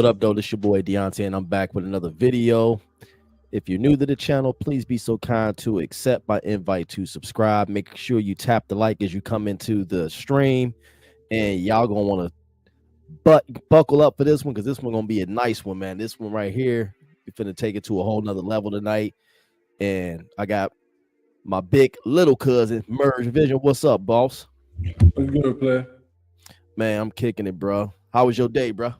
What up, though? This your boy Deonte, and I'm back with another video. If you're new to the channel, please be so kind to accept my invite to subscribe. Make sure you tap the like as you come into the stream, and y'all gonna want to buckle up for this one because this one gonna be a nice one, man. This one right here, we're finna take it to a whole nother level tonight. And I got my big little cousin, Merge Vision. What's up, boss? What's good, player? Man, I'm kicking it, bro. How was your day, bro?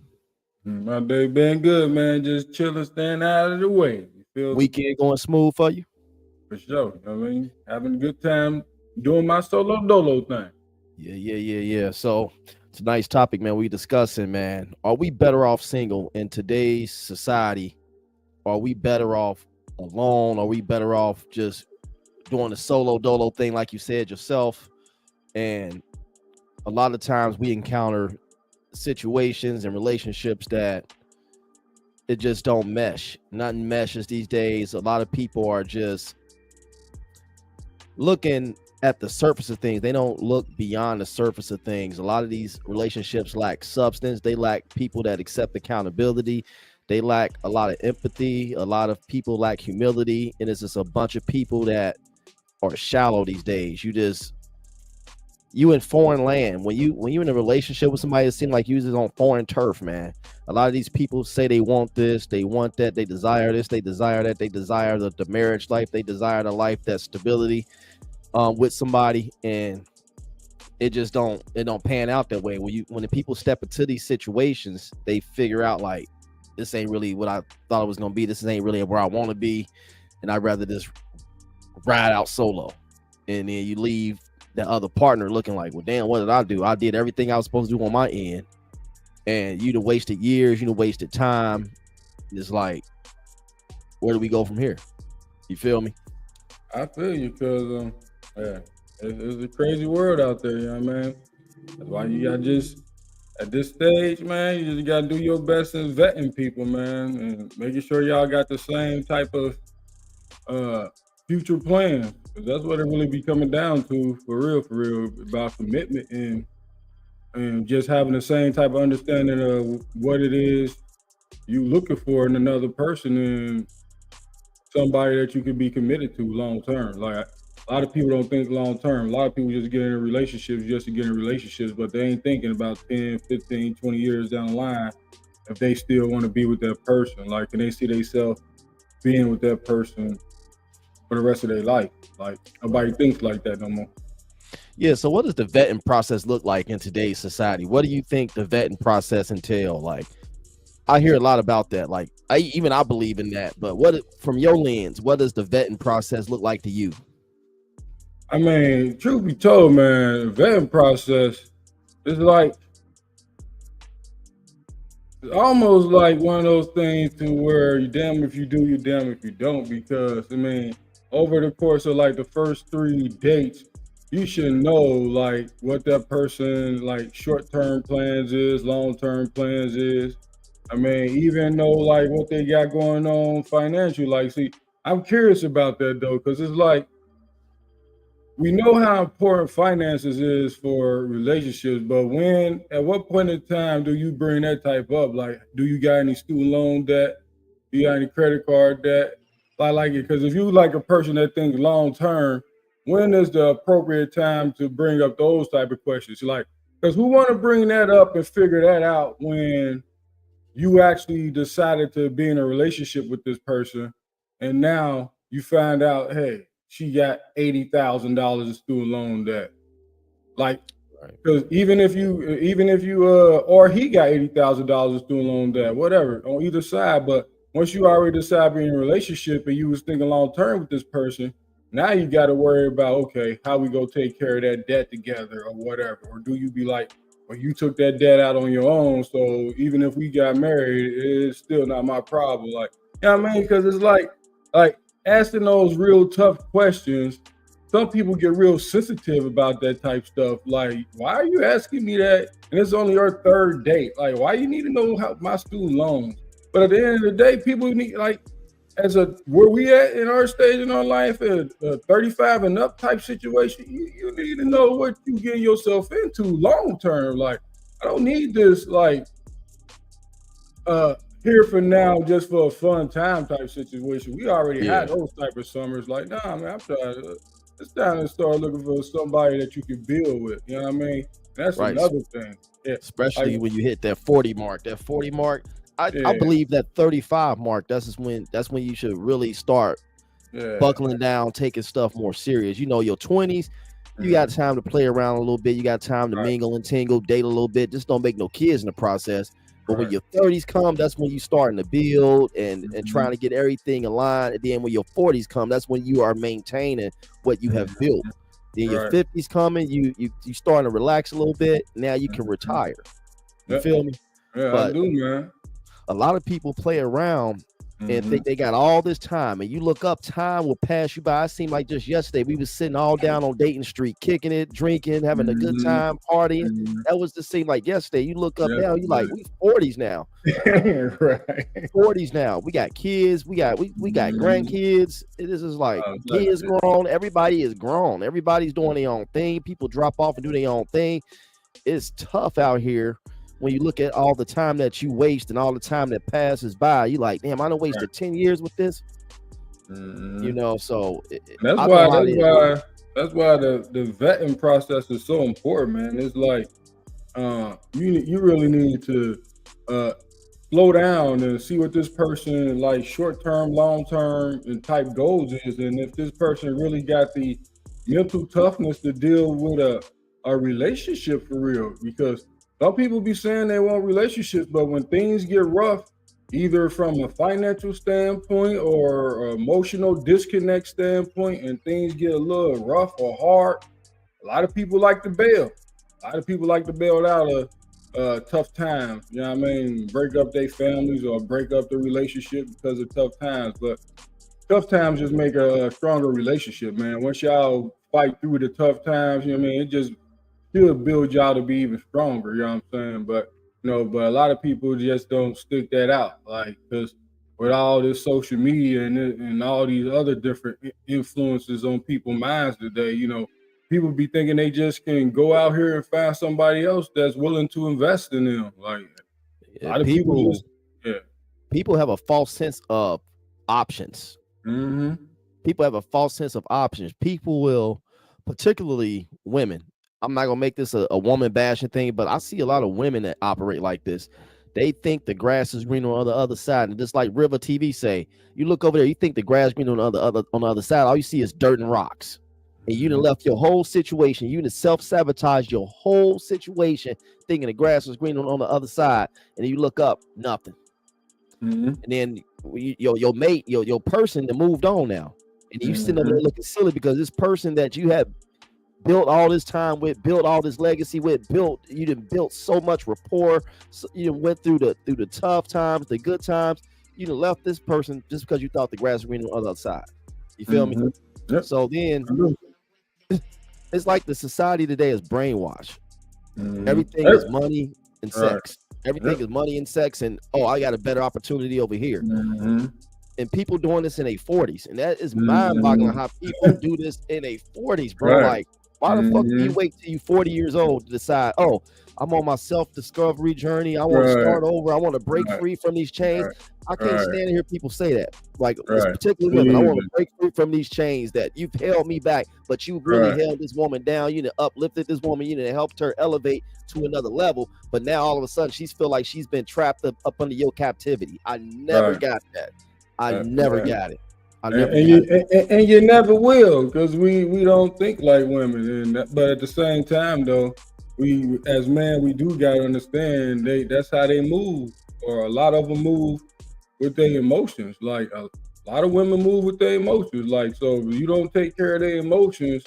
My day been good, man. Just chilling, staying out of the way. You feel Weekend going smooth for you? For sure. You know what I mean? Having a good time doing my solo dolo thing. Yeah. So tonight's topic, man, we discussing, man, are we better off single in today's society? Are we better off alone? Are we better off just doing the solo dolo thing like you said yourself? And a lot of times we encounter situations and relationships that it just don't mesh. Nothing meshes these days. A lot of people are just looking at the surface of things. They don't look beyond the surface of things. A lot of these relationships lack substance. They lack people that accept accountability. They lack a lot of empathy. A lot of people lack humility, and it's just a bunch of people that are shallow these days. You in foreign land. When you in a relationship with somebody, it seems like you just on foreign turf, man. A lot of these people say they want this, they want that, they desire this, they desire that, they desire the marriage life, they desire the life, that stability with somebody, and it don't pan out that way. When the people step into these situations, they figure out like, this ain't really what I thought it was gonna be. This ain't really where I want to be, and I'd rather just ride out solo. And then you leave that other partner looking like, well, damn, what did I do? I did everything I was supposed to do on my end, and you'd have wasted years, you'd have wasted time. It's like, where do we go from here? You feel me? I feel you, because it's a crazy world out there, you know what I mean? That's why you got just at this stage, man, you just gotta do your best in vetting people, man, and making sure y'all got the same type of future plan. That's what it really be coming down to, for real, about commitment and just having the same type of understanding of what it is you looking for in another person and somebody that you could be committed to long term. Like, a lot of people don't think long term. A lot of people just get in relationships just to get in relationships, but they ain't thinking about 10, 15, 20 years down the line if they still want to be with that person. Like, can they see themselves being with that person for the rest of their life? Like, nobody thinks like that no more. Yeah, so what does the vetting process look like in today's society? What do you think the vetting process entail? Like, I hear a lot about that. Like, I believe in that, but from your lens, what does the vetting process look like to you? I mean, truth be told, man, the vetting process is like, it's almost like one of those things to where you damn if you do, you damn if you don't, because I mean, over the course of like the first 3 dates, you should know like what that person like short-term plans is, long-term plans is. I mean, even know like what they got going on financially. Like, see, I'm curious about that though, because it's like, we know how important finances is for relationships, but at what point in time do you bring that type up? Like, do you got any student loan debt? Do you got any credit card debt? Like it, because if you like a person that thinks long term, when is the appropriate time to bring up those type of questions? Like, because who want to bring that up and figure that out when you actually decided to be in a relationship with this person, and now you find out, hey, she got $80,000 in student loan debt. Like, because even if you or he got $80,000 in student loan debt, whatever, on either side. But once you already decide being in a relationship and you was thinking long term with this person, now you got to worry about, okay, how we go take care of that debt together or whatever. Or do you be like, well, you took that debt out on your own, so even if we got married, it's still not my problem. Like, you know what I mean? Because it's like asking those real tough questions, some people get real sensitive about that type stuff. Like, why are you asking me that? And it's only our 3rd date. Like, why you need to know how my student loans? But at the end of the day, people need, like, where we at in our stage in our life, a 35 and up type situation, you need to know what you getting yourself into long term. Like, I don't need this, like, here for now, just for a fun time type situation. We already had Yeah, those type of summers. Like, nah, man, I'm trying to. It's time to start looking for somebody that you can build with. You know what I mean? That's right. another thing. Yeah, like, Especially when you hit that 40 mark. That 40 mark, I yeah, believe that 35 mark, that's when you should really start yeah, buckling down, taking stuff more serious. You know, your 20s, you got mm, time to play around a little bit. You got time to right, mingle and tingle, date a little bit. Just don't make no kids in the process. But when right, your 30s come, that's when you starting to build and mm-hmm, trying to get everything aligned. And then when your 40s come, that's when you are maintaining what you have built. mm-hmm, Then your right, 50s coming, you starting to relax a little bit. Now you can mm-hmm, retire. You yeah, feel me? yeah, I But do, man. a lot of people play around and Mm-hmm. think they got all this time, and you look up, time will pass you by. It seemed like just yesterday we was sitting all down on Dayton Street, kicking it, drinking, having a good Mm-hmm. time, partying. Mm-hmm. That was the seem like yesterday. You look up now, you like, Yesterday. we 40s now. Right. 40s now. We got kids, we got Mm-hmm. grandkids. This is like Like kids grown, everybody is grown, everybody's doing their own thing. People drop off and do their own thing. It's tough out here when you look at all the time that you waste and all the time that passes by. You like, damn, I done right. wasted 10 years with this. Mm-hmm. So And that's I know why how it that's is. why that's why the vetting process is so important, man. It's like you really need to uh slow down and see what this person like short term, long term and type goals is, and if this person really got the mental toughness to deal with a relationship for real. Because some people be saying they want relationships, but when things get rough, either from a financial standpoint or emotional disconnect standpoint, and things get a little rough or hard, a lot of people like to bail. A lot of people like to bail out of tough times. You know what I mean? Break up their families or break up the relationship because of tough times. But tough times just make a stronger relationship, man. Once y'all fight through the tough times, you know what I mean? It just should build y'all to be even stronger. You know what I'm saying? But a lot of people just don't stick that out, like because with all this social media and all these other different influences on people's minds today, people be thinking they just can go out here and find somebody else that's willing to invest in them. Like a uh, lot of people people just, yeah. people have a false sense of options. Mm-hmm. People have a false sense of options. People will, particularly women. I'm not gonna make this a woman bashing thing, but I see a lot of women that operate like this. They think the grass is greener on the other side, and just like River TV say, you look over there, you think the grass is greener on the other side. All you see is dirt and rocks, and you done left your whole situation. You done self-sabotage your whole situation, thinking the grass is greener on the other side, and then you look up, nothing. Mm-hmm. And then your mate, your person that moved on now, and you sitting up there Mm-hmm. looking silly because this person that you had built all this time with, built all this legacy with, you done built so much rapport. So you done went through the tough times, the good times. You done left this person just because you thought the grass was greener on the other side. You feel me? Mm-hmm. Yep. So then I do. it's like the society today is brainwashed. Mm-hmm. Everything is money and Right. sex. Everything Yep. is money and sex, and oh, I got a better opportunity over here. Mm-hmm. And people doing this in their 40s. And that is mind-boggling Mm-hmm. how people do this in their 40s, bro. Right. Like, why the fuck do you Mm-hmm. wait till you 40 years old to decide, oh, I'm on my self-discovery journey. I want to Right. start over. I want to break Right. free from these chains. Right. I can't Right. stand to hear people say that. Like, it's Right. particularly women. I Me want to either. break free from these chains that you've held me back, but you really Right. held this woman down. You know, uplifted this woman. You know, helped her elevate to another level. But now all of a sudden she's feel like she's been trapped up under your captivity. I never Right. got that. I Right. never Right. got it. I And, never and got you it. and you never will, because we don't think like women, but at the same time though, we as men we do gotta understand that's how they move, or a lot of them move with their emotions. Like a lot of women move with their emotions. Like so, if you don't take care of their emotions,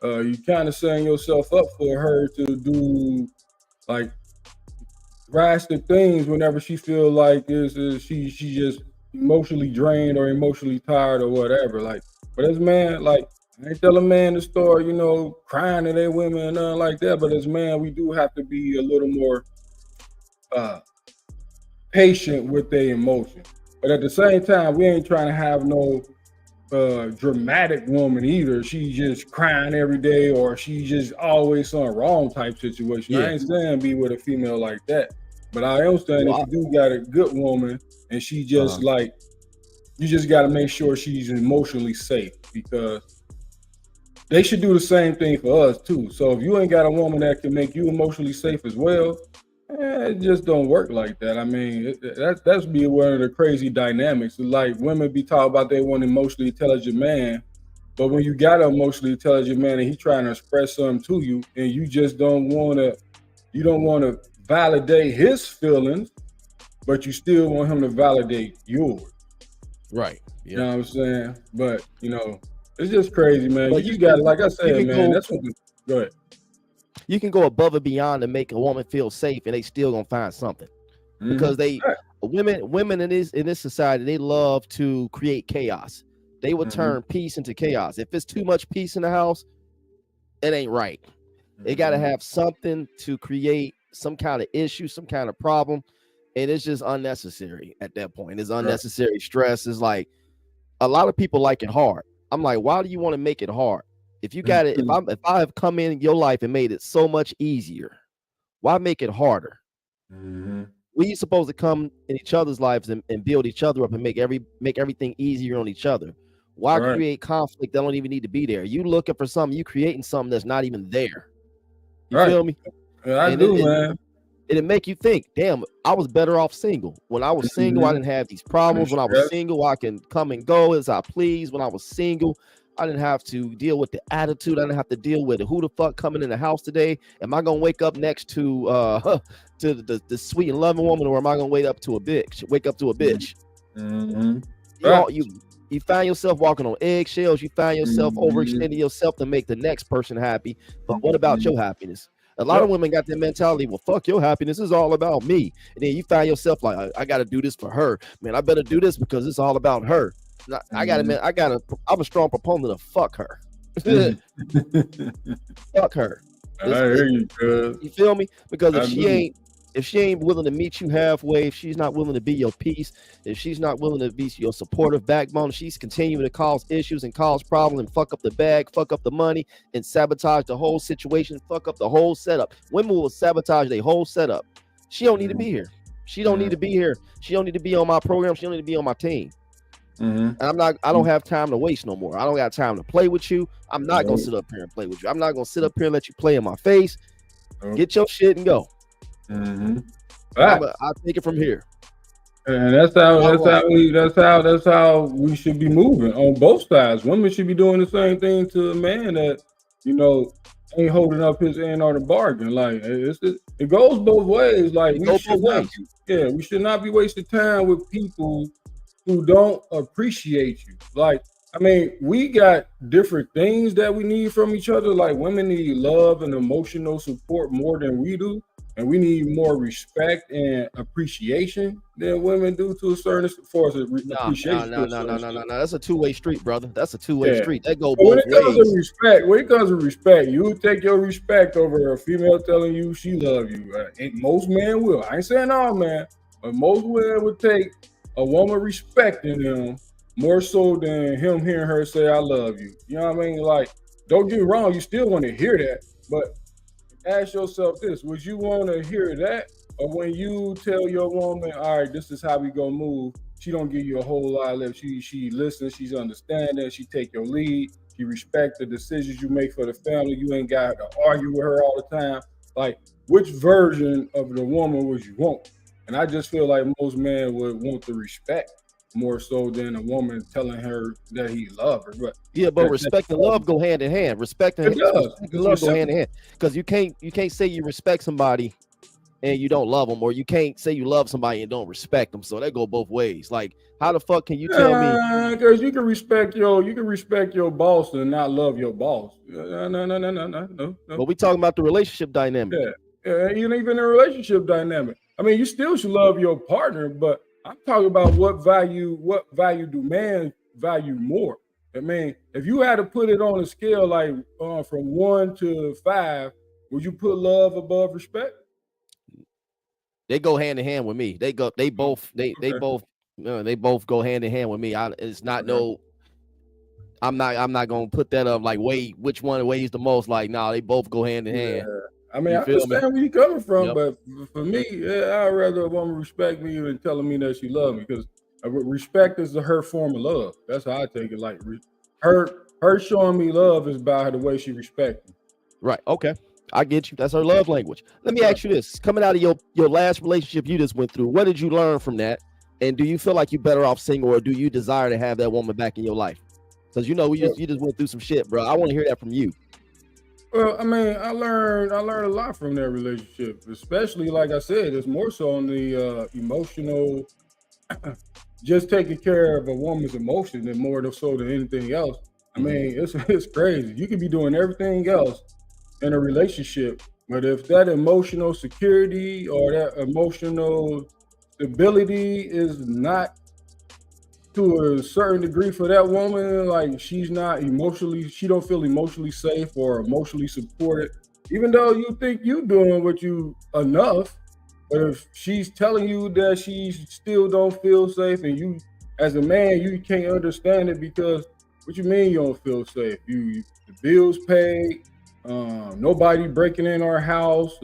you kind of setting yourself up for her to do like drastic things whenever she feel like is she just emotionally drained or emotionally tired or whatever. Like, but as man, like I ain't tell a man to start, crying to their women and nothing like that. But as man, we do have to be a little more uh patient with their emotions. But at the same time, we ain't trying to have no dramatic woman either. She just crying every day or she just always on wrong type situation. I Yeah. ain't saying be with a female like that. But I am saying if Well, you do got a good woman and she just like, you just got to make sure she's emotionally safe, because they should do the same thing for us too. So if you ain't got a woman that can make you emotionally safe as well, it just don't work like that. I mean, that's be one of the crazy dynamics. Like women be talking about they want an emotionally intelligent man, but when you got an emotionally intelligent man and he trying to express something to you, and you just you don't want to validate his feelings, but you still want him to validate yours. right. You Yeah. know what I'm saying? But it's just crazy, man. You But just got to, like I you said, can man. go That's what. Go ahead. you can go above and beyond to make a woman feel safe, and they still gonna find something, Mm-hmm. because women in this society, they love to create chaos. They will Mm-hmm. turn peace into chaos. If it's too much peace in the house, it ain't right. They got to Mm-hmm. have something to create some kind of issue, some kind of problem, and it's just unnecessary at that point. It's Right. unnecessary stress. It's like a lot of people like it hard. I'm like, why do you want to make it hard? If you got it, if I have come in your life and made it so much easier, why make it harder? Mm-hmm. We supposed to come in each other's lives and build each other up and make everything easier on each other. Why Right. create conflict that don't even need to be there? You looking for something, you creating something that's not even there. You Right. feel me? Yeah, I And do, man. it'll make you think, damn, I was better off single. When I was single, I Mm-hmm. didn't have these I didn't problems. When I was stress. single, I can come and go as I please. When I was single, I didn't have to deal with the attitude. I didn't have to deal with who the fuck coming in the house today. Am I gonna wake up next to to the sweet and loving woman, or am I gonna wake up to a bitch? Wake up to a bitch. Mm-hmm. You Right. all you find yourself walking on eggshells. You find yourself Mm-hmm. overextending yourself to make the next person happy. But what about Mm-hmm. your happiness? A lot of Yep. women got that mentality. Well, fuck your happiness. It's all about me. And then you find yourself like, I got to do this for her. Man, I better do this because it's all about her. Mm-hmm. I'm a strong proponent of fuck her. Fuck her. I hear you, cuz. You feel me? Because I do. if she ain't willing to meet you halfway, if she's not willing to be your peace, if she's not willing to be your supportive backbone, she's continuing to cause issues and cause problems and fuck up the bag, fuck up the money, and sabotage the whole situation, fuck up the whole setup. Women will sabotage their whole setup. She don't need to be here. She don't need to be here. She don't need to be on my program. She don't need to be on my team. Mm-hmm. And I don't have time to waste no more. I don't got time to play with you. I'm not gonna sit up here and play with you. I'm not gonna sit up here and let you play in my face. Get your shit and go. Mm-hmm. Right. I'll take it from here. And that's how we should be moving on both sides. Women should be doing the same thing to a man that you know ain't holding up his end on the bargain. Like it goes both ways. Like It go both ways. we should not be wasting time with people who don't appreciate you. Like, I mean, we got different things that we need from each other. Like women need love and emotional support more than we do. And we need more respect and appreciation than women do to a certain for us appreciation to a certain No. extent. That's a two-way street, brother. That's a two-way Yeah. street. That go But when both it comes to ways. respect, you would take your respect over a female telling you she love you. And most men will. I ain't saying all men, but most men would take a woman respecting him more so than him hearing her say "I love you." You know what I mean? Like, don't get me wrong, you still want to hear that, but ask yourself this: would you want to hear that, or when you tell your woman, "All right, this is how we gonna move," she don't give you a whole lot of love. She listens, she's understanding, she take your lead, she respect the decisions you make for the family. You ain't got to argue with her all the time. Like, which version of the woman would you want? And I just feel like most men would want the respect more so than a woman telling her that he love her. But Yeah, but respect and love go hand in hand. Respect it and does. love It's go hand in hand. Because you can't say you respect somebody and you don't love them, or you can't say you love somebody and don't respect them. So that go both ways. Like, how the fuck can you tell me? Because you can respect your boss and not love your boss. No. But we talking about the relationship dynamic. Yeah, yeah, even a relationship dynamic. I mean, you still should love your partner, but I'm talking about what value do men value more? I mean, if you had to put it on a scale like from 1 to 5, would you put love above respect? They go hand in hand with me. They Oh, both okay, they both go hand in hand with me. It's not okay. no. I'm not gonna put that up like which one weighs the most. Like, nah, they both go hand in Yeah, hand. I mean, You I feel me? understand where you're coming from, Yep. but for me, yeah, I'd rather a woman respect me than telling me that she love me because respect is her form of love. That's how I take it. Like her showing me love is by the way she respects me. Right. Okay. I get you. That's her love language. Let me Right. ask you this: coming out of your last relationship you just went through, what did you learn from that? And do you feel like you're better off single, or do you desire to have that woman back in your life? Because you know Well, you just went through some shit, bro. I want to hear that from you. well, I mean, I learned a lot from that relationship, especially like I said, it's more so on the emotional, just taking care of a woman's emotion than more so than anything else. I mean, it's crazy. You could be doing everything else in a relationship, but if that emotional security or that emotional stability is not to a certain degree for that woman, like she's not emotionally, she don't feel emotionally safe or emotionally supported, even though you think you doing what you enough, but if she's telling you that she still don't feel safe, and you, as a man, you can't understand it because what you mean you don't feel safe? The bills paid, nobody breaking in our house.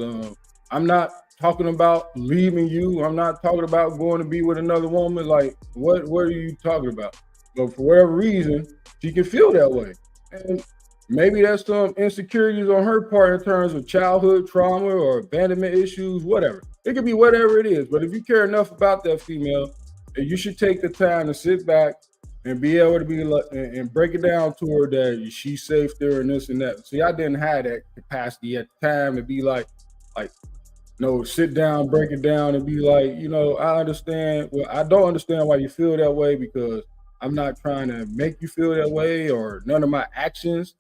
I'm not talking about leaving you. I'm not talking about going to be with another woman. Like, what are you talking about? But for whatever reason, she can feel that way. And maybe that's some insecurities on her part in terms of childhood trauma or abandonment issues, whatever. It could be whatever it is. But if you care enough about that female, then you should take the time to sit back and be able to be like and break it down to her that she's safe there and this and that. See, I didn't have that capacity at the time to be like no, sit down, break it down, and be like, I understand. Well, I don't understand why you feel that way because I'm not trying to make you feel that way, or none of my actions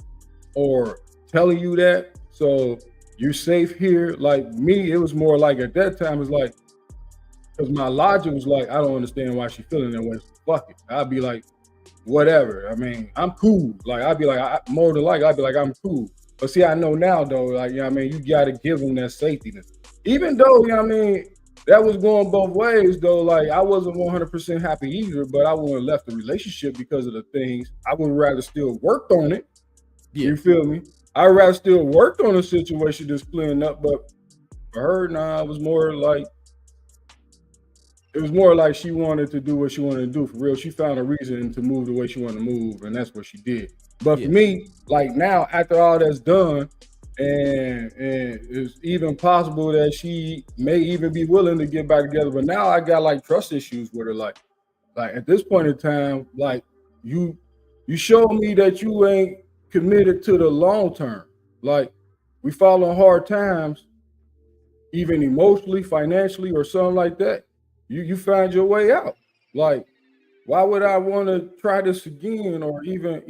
or telling you that. So you're safe here. Like me, it was more like at that time, it's like, because my logic was like, I don't understand why she's feeling that way. So fuck it. I'd be like, whatever. I mean, I'm cool. Like I'd be like, more than likely, I'd be like, I'm cool. But see, I know now though, like, you got to give them that safety. Even though, that was going both ways though. Like I wasn't 100% happy either, but I wouldn't have left the relationship because of the things. I would rather still worked on it. Yeah. You feel me? I'd rather still worked on a situation that's clearing up, but for her, nah, it was more like she wanted to do what she wanted to do for real. She found a reason to move the way she wanted to move, and that's what she did. But for me, like now, after all that's done, and it's even possible that she may even be willing to get back together. But now I got like trust issues with her. Like at this point in time, like you show me that you ain't committed to the long term. Like we fall on hard times, even emotionally, financially, or something like that. You find your way out. Like, why would I want to try this again? Or even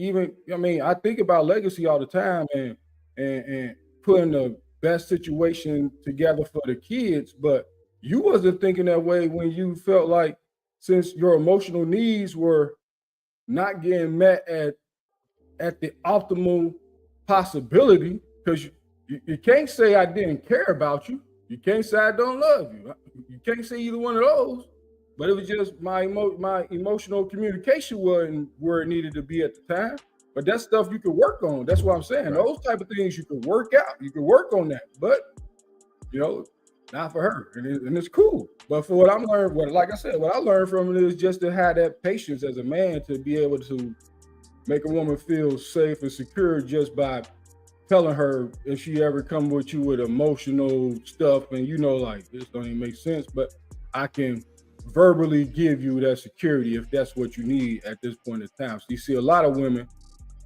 I mean, I think about legacy all the time and putting the best situation together for the kids, but you wasn't thinking that way when you felt like since your emotional needs were not getting met at the optimal possibility, because you can't say I didn't care about you. You can't say I don't love you. You can't say either one of those. But it was just my emotional communication wasn't where it needed to be at the time. But that's stuff you could work on. That's what I'm saying. Right. Those type of things you could work out. You could work on that. But not for her, and it's cool. But for what I'm learning, like I said, what I learned from it is just to have that patience as a man to be able to make a woman feel safe and secure just by telling her if she ever come with you with emotional stuff and like this don't even make sense, but I can verbally give you that security if that's what you need at this point in time. So you see a lot of women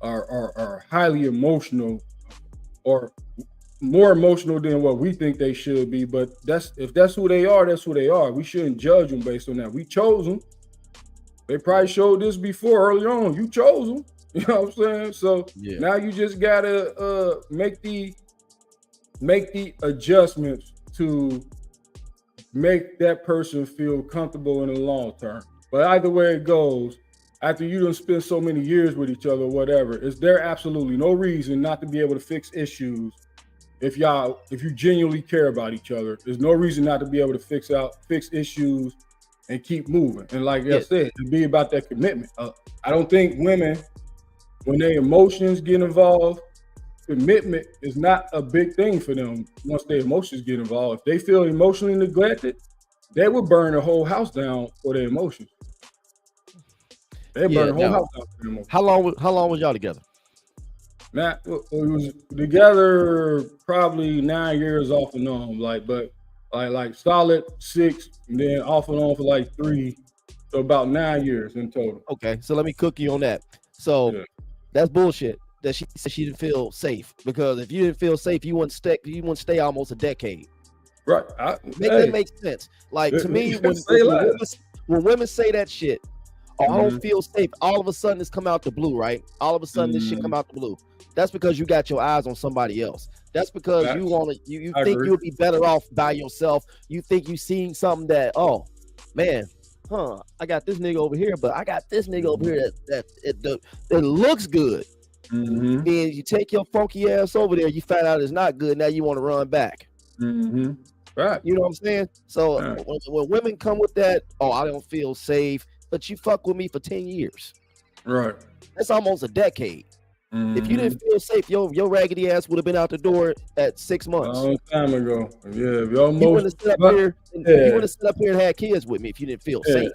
are highly emotional or more emotional than what we think they should be, but if that's who they are, that's who they are. We shouldn't judge them based on that. We chose them. They probably showed this before early on. You chose them. You know what I'm saying? So now you just gotta make the adjustments to make that person feel comfortable in the long term. But either way it goes, after you done spend so many years with each other or whatever, is there absolutely no reason not to be able to fix issues if you genuinely care about each other. There's no reason not to be able to fix issues and keep moving. And like I said, to be about that commitment. I don't think women, when their emotions get involved, commitment is not a big thing for them once their emotions get involved. If they feel emotionally neglected, they would burn the whole house down for their emotions. They burn Yeah. the whole Now, house down for their emotions. how long was y'all together? Now we was together probably 9 years off and on, but like solid 6, and then off and on for like 3, so about 9 years in total. Okay, so let me cook you on that. So Yeah, that's bullshit that she said she didn't feel safe, because if you didn't feel safe, you wouldn't stay almost a decade. right. Make that make sense. Like, to me, Say less. when women say that shit, oh, I don't Mhm, feel safe, all of a sudden it's come out the blue, right? All of a sudden this shit come mhm. out the blue. That's because you got your eyes on somebody else. That's because you Facts. want to you I think agree. you'll be better off by yourself. You think you seen something that, oh man, I got this nigga over here, but I got this nigga over Mhm, here that looks good. mhm, Then you take your funky ass over there, you find out it's not good. Now you want to run back. mhm. Right. You know what I'm saying? So Right. when women come with that, oh, I don't feel safe, but you fuck with me for 10 years. Right. That's almost a decade. If you Mhm. didn't feel safe, your raggedy ass would have been out the door at 6 months. Long time ago. Yeah, if you You almost, wouldn't have sit up but here and you yeah, wouldn't have sit up here and had kids with me if you didn't feel yeah. safe.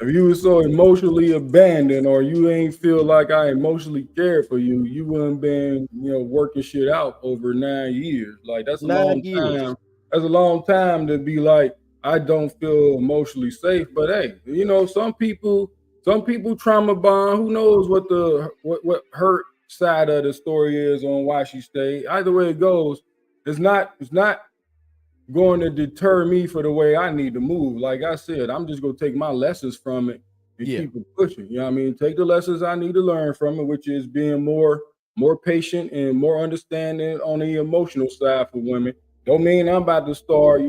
If you were so emotionally abandoned, or you ain't feel like I emotionally cared for you, you wouldn't been, working shit out over 9 years. Like that's a 9 long years. time. That's a long time to be like, I don't feel emotionally safe. But hey, some people trauma bond. Who knows what hurt side of the story is on why she stayed. Either way it goes, it's not going to deter me for the way I need to move. Like I said, I'm just gonna take my lessons from it and Yeah. keep it pushing. You know what I mean? Take the lessons I need to learn from it, which is being more patient and more understanding on the emotional side for women. Don't mean I'm about to start,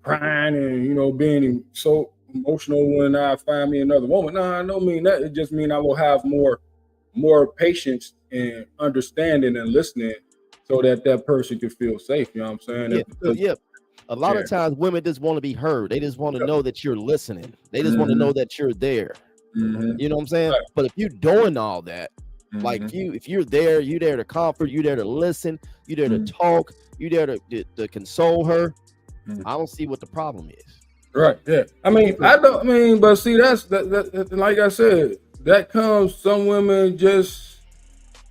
crying and being so emotional when I find me another woman. No, I don't mean that. It just mean I will have more patience and understanding and listening so that that person can feel safe. You know what I'm saying? Yeah. Because Yeah. A lot yeah. of times women just want to be heard. They just want to Yep. know that you're listening. They just want to Mhm, know that you're there. mhm. You know what I'm saying? Right. But if you're doing all that, like Mhm, if you're there, you there to comfort, you there to listen, you there to mhm, talk, you there to console her. mhm. I don't see what the problem is. Right, yeah. Because But see, like I said, that comes some women just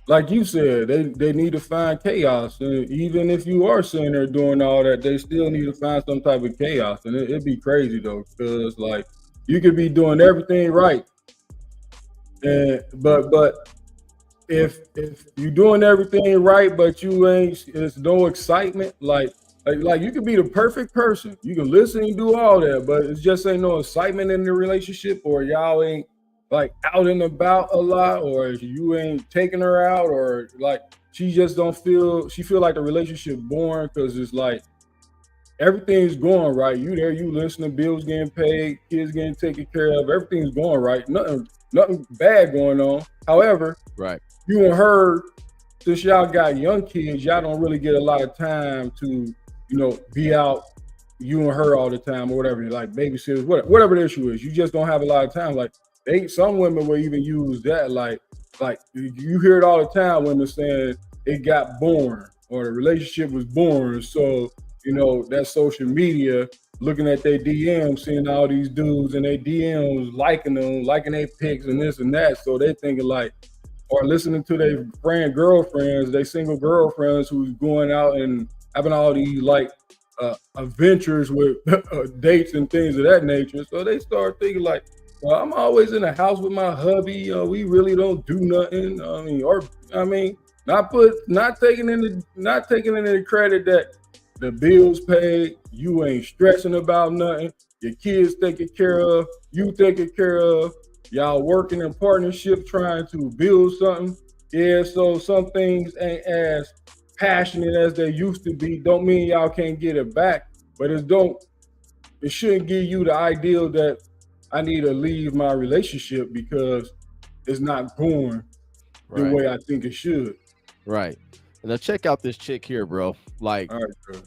like you said, they need to find chaos. And even if you are sitting there doing all that, they still need to find some type of chaos. And it'd be crazy though, because like you could be doing everything right, and but if you're doing everything right, but you ain't, it's no excitement. Like you could be the perfect person, you can listen and do all that, but it just ain't no excitement in the relationship, or y'all ain't like out and about a lot, or you ain't taking her out, or like she feel like the relationship boring because it's like everything's going right. You there, you listening, bills getting paid, kids getting taken care of, everything's going right. Nothing bad going on. However, right, you and her, since y'all got young kids, y'all don't really get a lot of time to, be out, you and her all the time, or whatever, like babysitters, whatever the issue is. You just don't have a lot of time. Like some women will even use that, like you hear it all the time, women saying it got boring or the relationship was boring. So, that social media, looking at their DMs, seeing all these dudes and their DMs, liking them, liking their pics and this and that. So they thinking like, or listening to their girlfriends, their single girlfriends who's going out and having all these like adventures with dates and things of that nature. So they start thinking like, well, I'm always in the house with my hubby. We really don't do nothing. Not taking any credit that the bills paid, you ain't stressing about nothing, your kids taken care of, you taken care of, y'all working in partnership trying to build something. Yeah, so some things ain't as passionate as they used to be. Don't mean y'all can't get it back, but it shouldn't give you the ideal that I need to leave my relationship because it's not going the right, way I think it should. right. And now check out this chick here, bro. Like, All right, bro.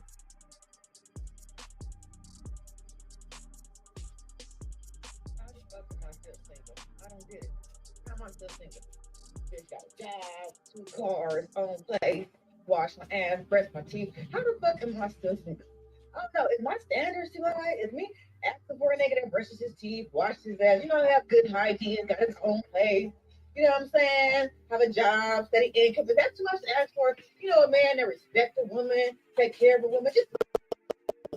How the fuck am I still single? I don't get it. How am I still single? Bitch got a job, 2 cars, own place. wash my ass, brush my teeth. How the fuck am I still single? I don't know. Is my standards too high? Is me asking for a nigga that brushes his teeth, washes his ass, have good hygiene, got his own place, you know what I'm saying? Have a job, steady income. Is that too much to ask for? A man that respects a woman, take care of a woman. Just,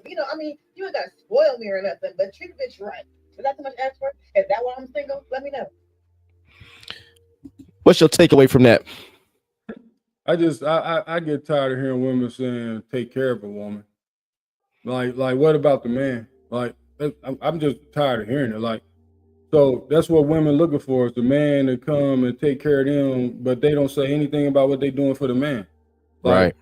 you ain't got to spoil me or nothing, but treat a bitch right. Is that too much to ask for? Is that why I'm single? Let me know. What's your takeaway from that? I get tired of hearing women saying take care of a woman. Like what about the man? Like I'm just tired of hearing it. Like, so that's what women looking for, is the man to come and take care of them, but they don't say anything about what they doing for the man. Like,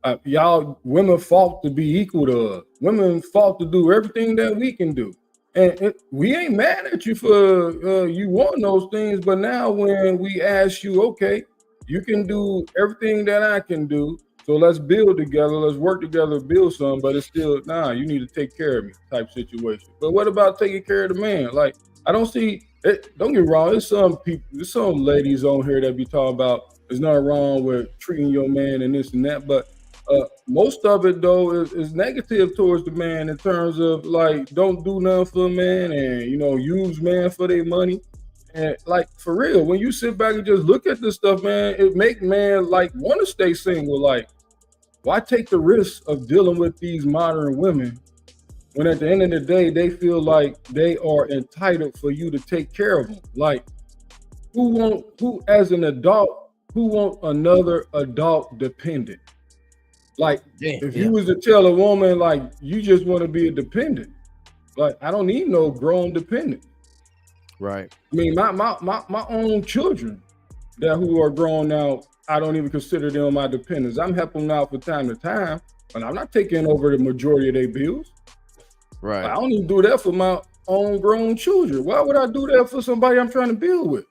Right. Y'all women fought to be equal to us. Women fought to do everything that we can do. And we ain't mad at you for you want those things, but now when we ask you, okay, you can do everything that I can do, so let's build together, let's work together, build something, but it's still, you need to take care of me type situation. But what about taking care of the man? Like, I don't see it. Don't get me wrong, there's some ladies on here that be talking about there's nothing wrong with treating your man and this and that, but most of it though is negative towards the man, in terms of like, don't do nothing for a man, and use man for their money. And like, for real, when you sit back and just look at this stuff, man, it make man like want to stay single. Like, why take the risk of dealing with these modern women when at the end of the day they feel like they are entitled for you to take care of them? Like, who as an adult, who want another adult dependent? Like, if you was to tell a woman, like, you just want to be a dependent, like, I don't need no grown dependent. Right. I mean, my own children who are grown now, I don't even consider them my dependents. I'm helping them out from time to time, but I'm not taking over the majority of their bills. Right. I don't even do that for my own grown children. Why would I do that for somebody I'm trying to build with?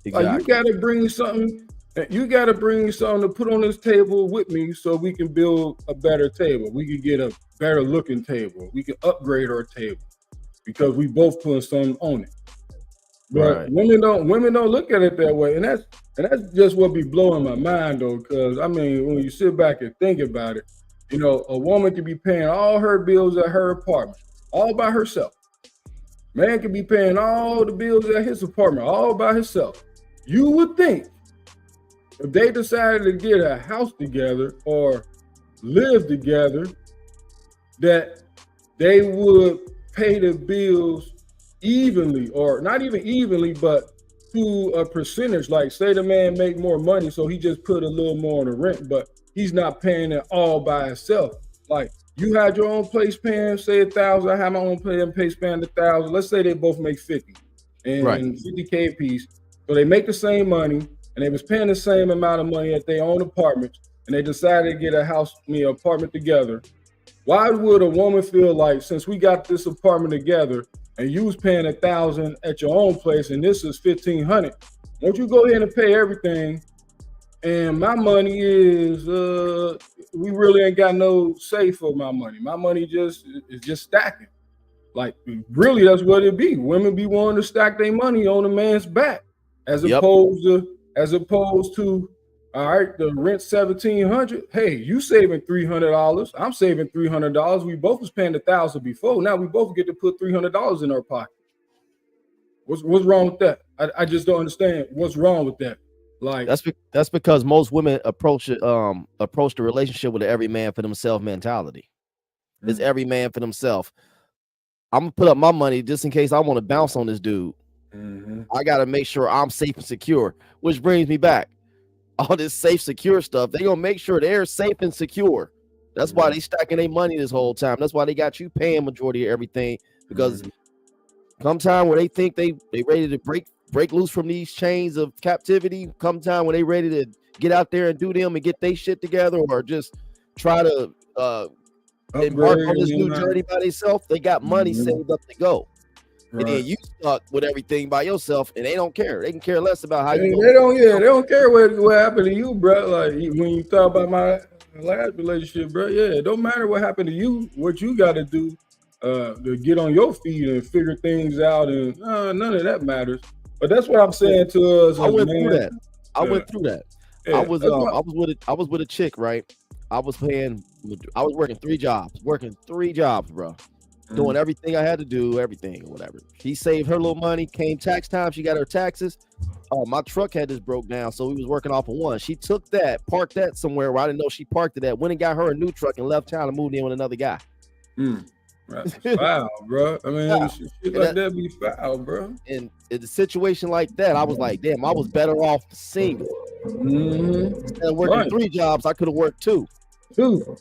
Exactly. Like, you got to bring something. You got to bring something to put on this table with me so we can build a better table. We can get a better looking table. We can upgrade our table because we both put something on it. But women don't look at it that way. And that's just what be blowing my mind though. Because I mean, when you sit back and think about it, a woman could be paying all her bills at her apartment all by herself. Man could be paying all the bills at his apartment all by himself. You would think if they decided to get a house together or live together, that they would pay the bills evenly, or not even evenly, but to a percentage. Like, say the man make more money, so he just put a little more on the rent, but he's not paying it all by himself. Like, you had your own place paying, say $1,000, I have my own place paying $1,000. Let's say they both make 50 and 50K a piece. So they make the same money, and they was paying the same amount of money at their own apartments, and they decided to get an apartment together. Why would a woman feel like, since we got this apartment together and you was paying $1,000 at your own place and this is $1,500, won't you go ahead and pay everything? And my money is we really ain't got no say for my money. My money is just stacking. Like, really, that's what it be. Women be wanting to stack their money on a man's back, as opposed to, all right, the rent $1,700. Hey, you saving $300. I'm saving $300. We both was paying $1,000 before. Now we both get to put $300 in our pocket. What's wrong with that? I just don't understand what's wrong with that. Like, that's because most women approach the relationship with an every man for themselves mentality. It's every man for themselves. I'm gonna put up my money just in case I want to bounce on this dude. I gotta make sure I'm safe and secure, which brings me back. All this safe, secure stuff, they gonna make sure they're safe and secure. That's why they stacking their money this whole time. That's why they got you paying majority of everything, because come time where they think they ready to break loose from these chains of captivity, come time when they ready to get out there and do them and get their shit together, or just try to embark on this new journey by themselves, they got money saved up to go. And then you stuck with everything by yourself, and they don't care. They can care less about how you. They don't care what happened to you, bro. Like, when you talk about my last relationship, bro. Yeah, it don't matter what happened to you. What you got to do to get on your feet and figure things out, and none of that matters. But that's what I'm saying to us. I went through that. I Yeah, was that's what. I was with a chick, right? I was working 3 jobs, bro. Doing everything I had to do, everything, whatever. She saved her little money, came tax time, she got her taxes. Oh, my truck had just broke down, so we was working off of one. She took that, parked that somewhere where I didn't know she parked it at, went and got her a new truck and left town and moved in with another guy. That's foul, bro. I mean, Yeah. shit like that be foul, bro. And in a situation like that, I was like, damn, I was better off single. Instead of working 3 jobs, I could have worked 2.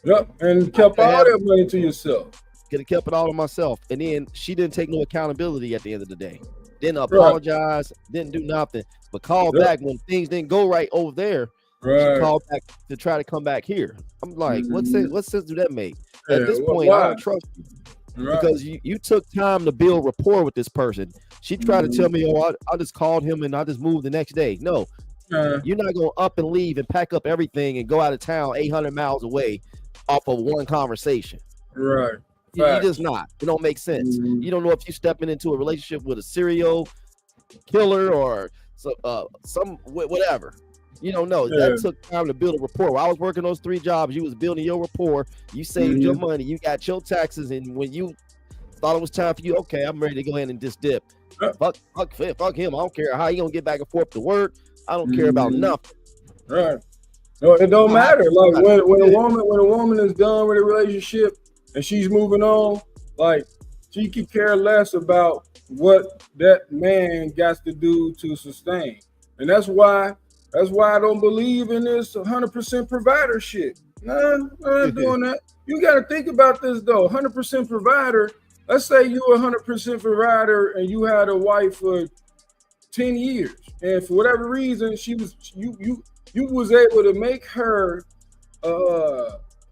Yep, and kept all that money to yourself. Could have kept it all to myself. And then she didn't take no accountability at the end of the day. Didn't apologize, didn't do nothing, but called back when things didn't go right over there. She called back to try to come back here. I'm like, what sense do that make? At this point, I don't trust you. Because you took time to build rapport with this person. She tried to tell me, oh, I just called him and I just moved the next day. No, you're not going to up and leave and pack up everything and go out of town 800 miles away off of one conversation. Right. You just not. It don't make sense. You don't know if you're stepping into a relationship with a serial killer or some whatever. You don't know. That took time to build a rapport. While I was working those 3 jobs, you was building your rapport. You saved your money. You got your taxes. And when you thought it was time for you, okay, I'm ready to go ahead and just dip. Fuck him. I don't care how he gonna get back and forth to work. I don't care about nothing. Right. No, it don't matter. Like when a woman is done with a relationship and she's moving on, like she could care less about what that man got to do to sustain. And that's why I don't believe in this 100% provider shit. Nah, I ain't doing that. You got to think about this though. 100% provider. Let's say you 100% provider and you had a wife for 10 years, and for whatever reason, you was able to make her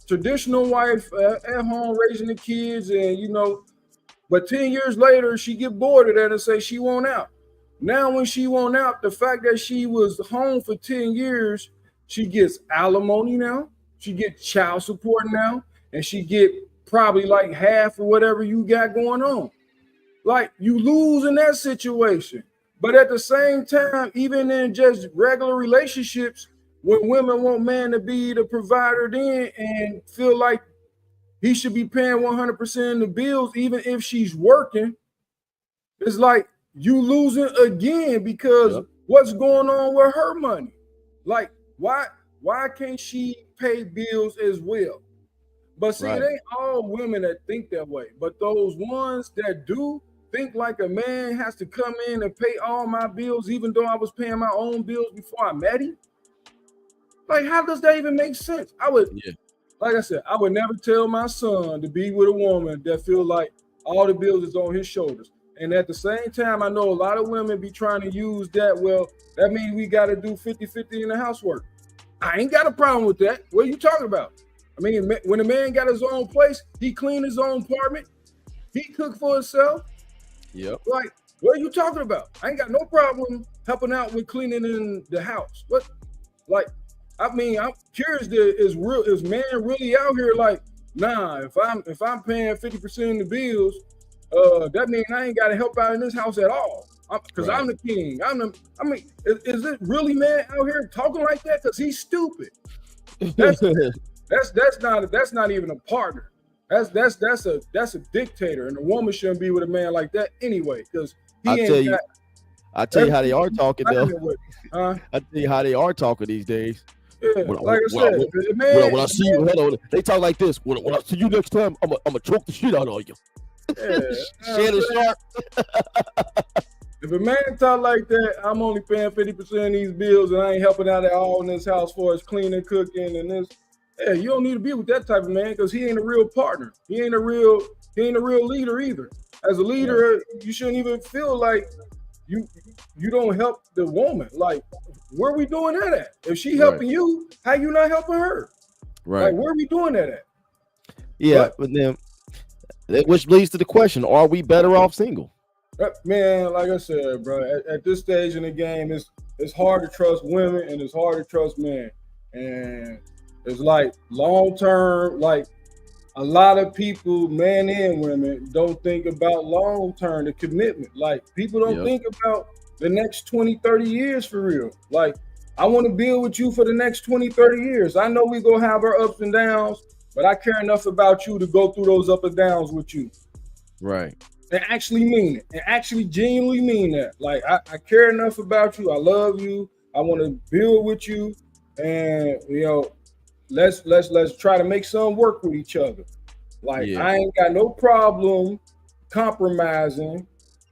traditional wife at home raising the kids, and but 10 years later she get bored of that and say she want out. Now, when she want out, the fact that she was home for 10 years, she gets alimony now, she get child support now, and she get probably like half of whatever you got going on. Like, you lose in that situation. But at the same time, even in just regular relationships, when women want man to be the provider then and feel like he should be paying 100% of the bills, even if she's working, it's like, you losing again because what's going on with her money? Like, why can't she pay bills as well? But see, it ain't all women that think that way. But those ones that do think like a man has to come in and pay all my bills, even though I was paying my own bills before I met him. Like, how does that even make sense? Like I said, I would never tell my son to be with a woman that feel like all the bills is on his shoulders. And at the same time, I know a lot of women be trying to use that. Well, that means we got to do 50-50 in the housework. I ain't got a problem with that. What are you talking about? I mean, when a man got his own place, he cleaned his own apartment. He cooked for himself. Yep. Like, what are you talking about? I ain't got no problem helping out with cleaning in the house. What? Like, I mean, I'm curious, is man really out here like, nah, if I'm paying 50% of the bills, that means I ain't got to help out in this house at all. Because I'm the king. Is it really man out here talking like that? Because he's stupid. That's not even a partner. That's a dictator, and a woman shouldn't be with a man like that anyway. Because I tell you how they are talking though. I tell you how they are talking these days. Yeah, like I said, when I see you, hello, they talk like this. When I see you next time, I'm gonna choke the shit out of you. Shannon Sharp. If a man talk like that, I'm only paying 50% of these bills, and I ain't helping out at all in this house for us cleaning, cooking, and this. Yeah, you don't need to be with that type of man because he ain't a real partner. He ain't a real leader either. As a leader, you shouldn't even feel like you don't help the woman. Like, where are we doing that at? If she helping you, how you not helping her? Right. Like, where are we doing that at? Yeah, but then, which leads to the question: are we better off single? Man, like I said, bro, at this stage in the game, it's hard to trust women and it's hard to trust men. And it's like long term, like a lot of people, men and women, don't think about long term, the commitment. Like, people don't think about the next 20, 30 years for real. Like, I want to build with you for the next 20, 30 years. I know we gonna have our ups and downs, but I care enough about you to go through those ups and downs with you. Right. And actually mean it. And actually genuinely mean that. Like I care enough about you. I love you. I want to build with you. And let's try to make some work with each other. Like I ain't got no problem compromising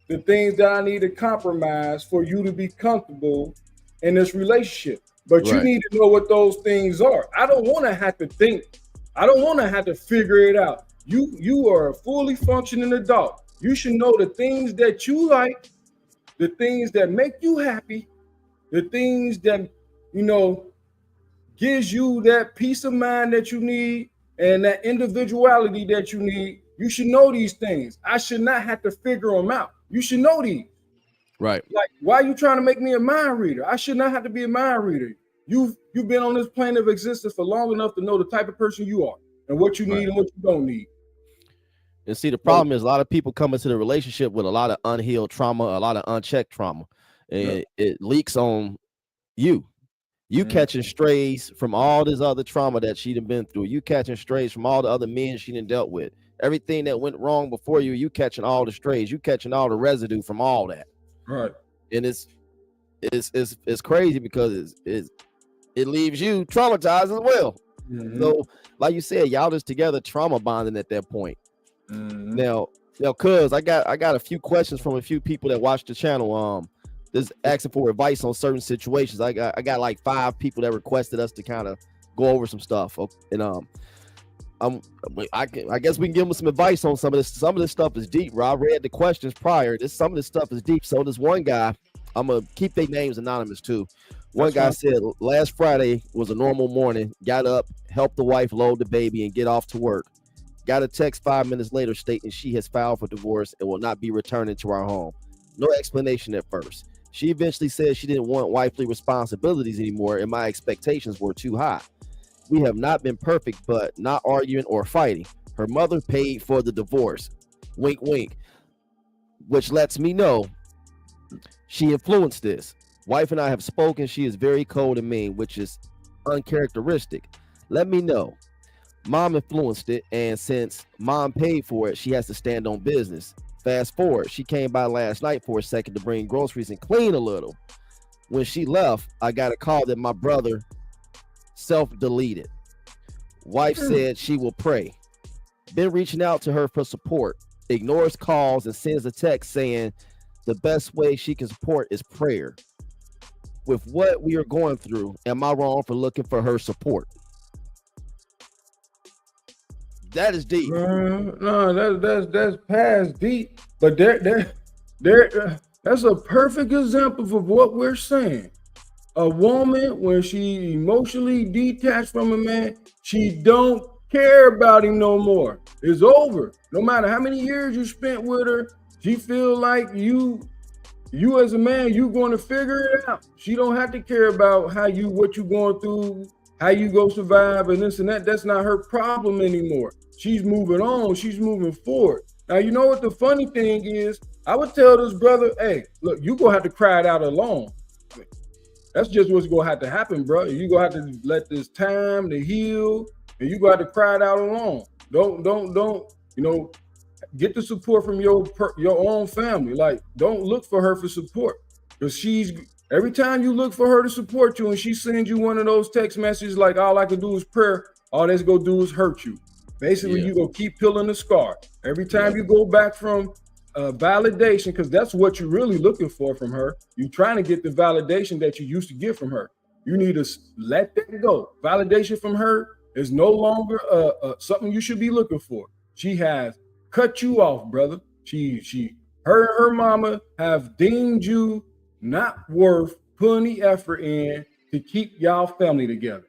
the things that I need to compromise for you to be comfortable in this relationship. But you need to know what those things are. I don't want to have to think. I don't want to have to figure it out. You are a fully functioning adult. You should know the things that you like, the things that make you happy, the things that, gives you that peace of mind that you need and that individuality that you need. You should know these things. I should not have to figure them out. You should know these. Right. Like, why are you trying to make me a mind reader? I should not have to be a mind reader. You've been on this plane of existence for long enough to know the type of person you are and what you need and what you don't need. And see, the problem is a lot of people come into the relationship with a lot of unhealed trauma, a lot of unchecked trauma. And it leaks on you. You catching strays from all this other trauma that she done been through. You catching strays from all the other men she done dealt with. Everything that went wrong before you catching all the strays. You catching all the residue from all that. Right. And it's crazy because it leaves you traumatized as well. So, like you said, y'all just together trauma bonding at that point. Now, cuz I got a few questions from a few people that watch the channel. Just asking for advice on certain situations. I got like 5 people that requested us to kind of go over some stuff. And I guess we can give them some advice on some of this. Some of this stuff is deep. Rob read the questions prior. Some of this stuff is deep. So this one guy, I'm gonna keep their names anonymous too. One guy said last Friday was a normal morning. Got up, helped the wife load the baby, and get off to work. Got a text 5 minutes later stating she has filed for divorce and will not be returning to our home. No explanation at first. She eventually said she didn't want wifely responsibilities anymore, and my expectations were too high. We have not been perfect, but not arguing or fighting. Her mother paid for the divorce. Wink, wink. Which lets me know she influenced this. Wife and I have spoken. She is very cold and mean, which is uncharacteristic. Let me know. Mom influenced it, and since mom paid for it, she has to stand on business. Fast forward, she came by last night for a second to bring groceries and clean a little. When she left, I got a call that my brother self-deleted. Wife said she will pray. Been reaching out to her for support. Ignores calls and sends a text saying the best way she can support is prayer. With what we are going through, am I wrong for looking for her support? That is deep. No, that's past deep. But that's a perfect example of what we're saying. A woman, when she emotionally detached from a man, she don't care about him no more. It's over. No matter how many years you spent with her, she feel like you as a man, you going to figure it out. She don't have to care about what you going through, how you go survive and this and that. That's not her problem anymore. She's moving on. She's moving forward. Now, you know what the funny thing is? I would tell this brother, hey, look, you going to have to cry it out alone. That's just what's going to have to happen, bro. You're going to have to let this time to heal, and you're going to have to cry it out alone. Don't, get the support from your own family. Like, don't look for her for support. Because every time you look for her to support you and she sends you one of those text messages like, all I can do is prayer, all that's going to do is hurt you. Basically, you're going to keep peeling the scar. Every time you go back from validation, because that's what you're really looking for from her. You're trying to get the validation that you used to get from her. You need to let that go. Validation from her is no longer something you should be looking for. She has cut you off, brother. Her mama have deemed you not worth putting the effort in to keep y'all family together.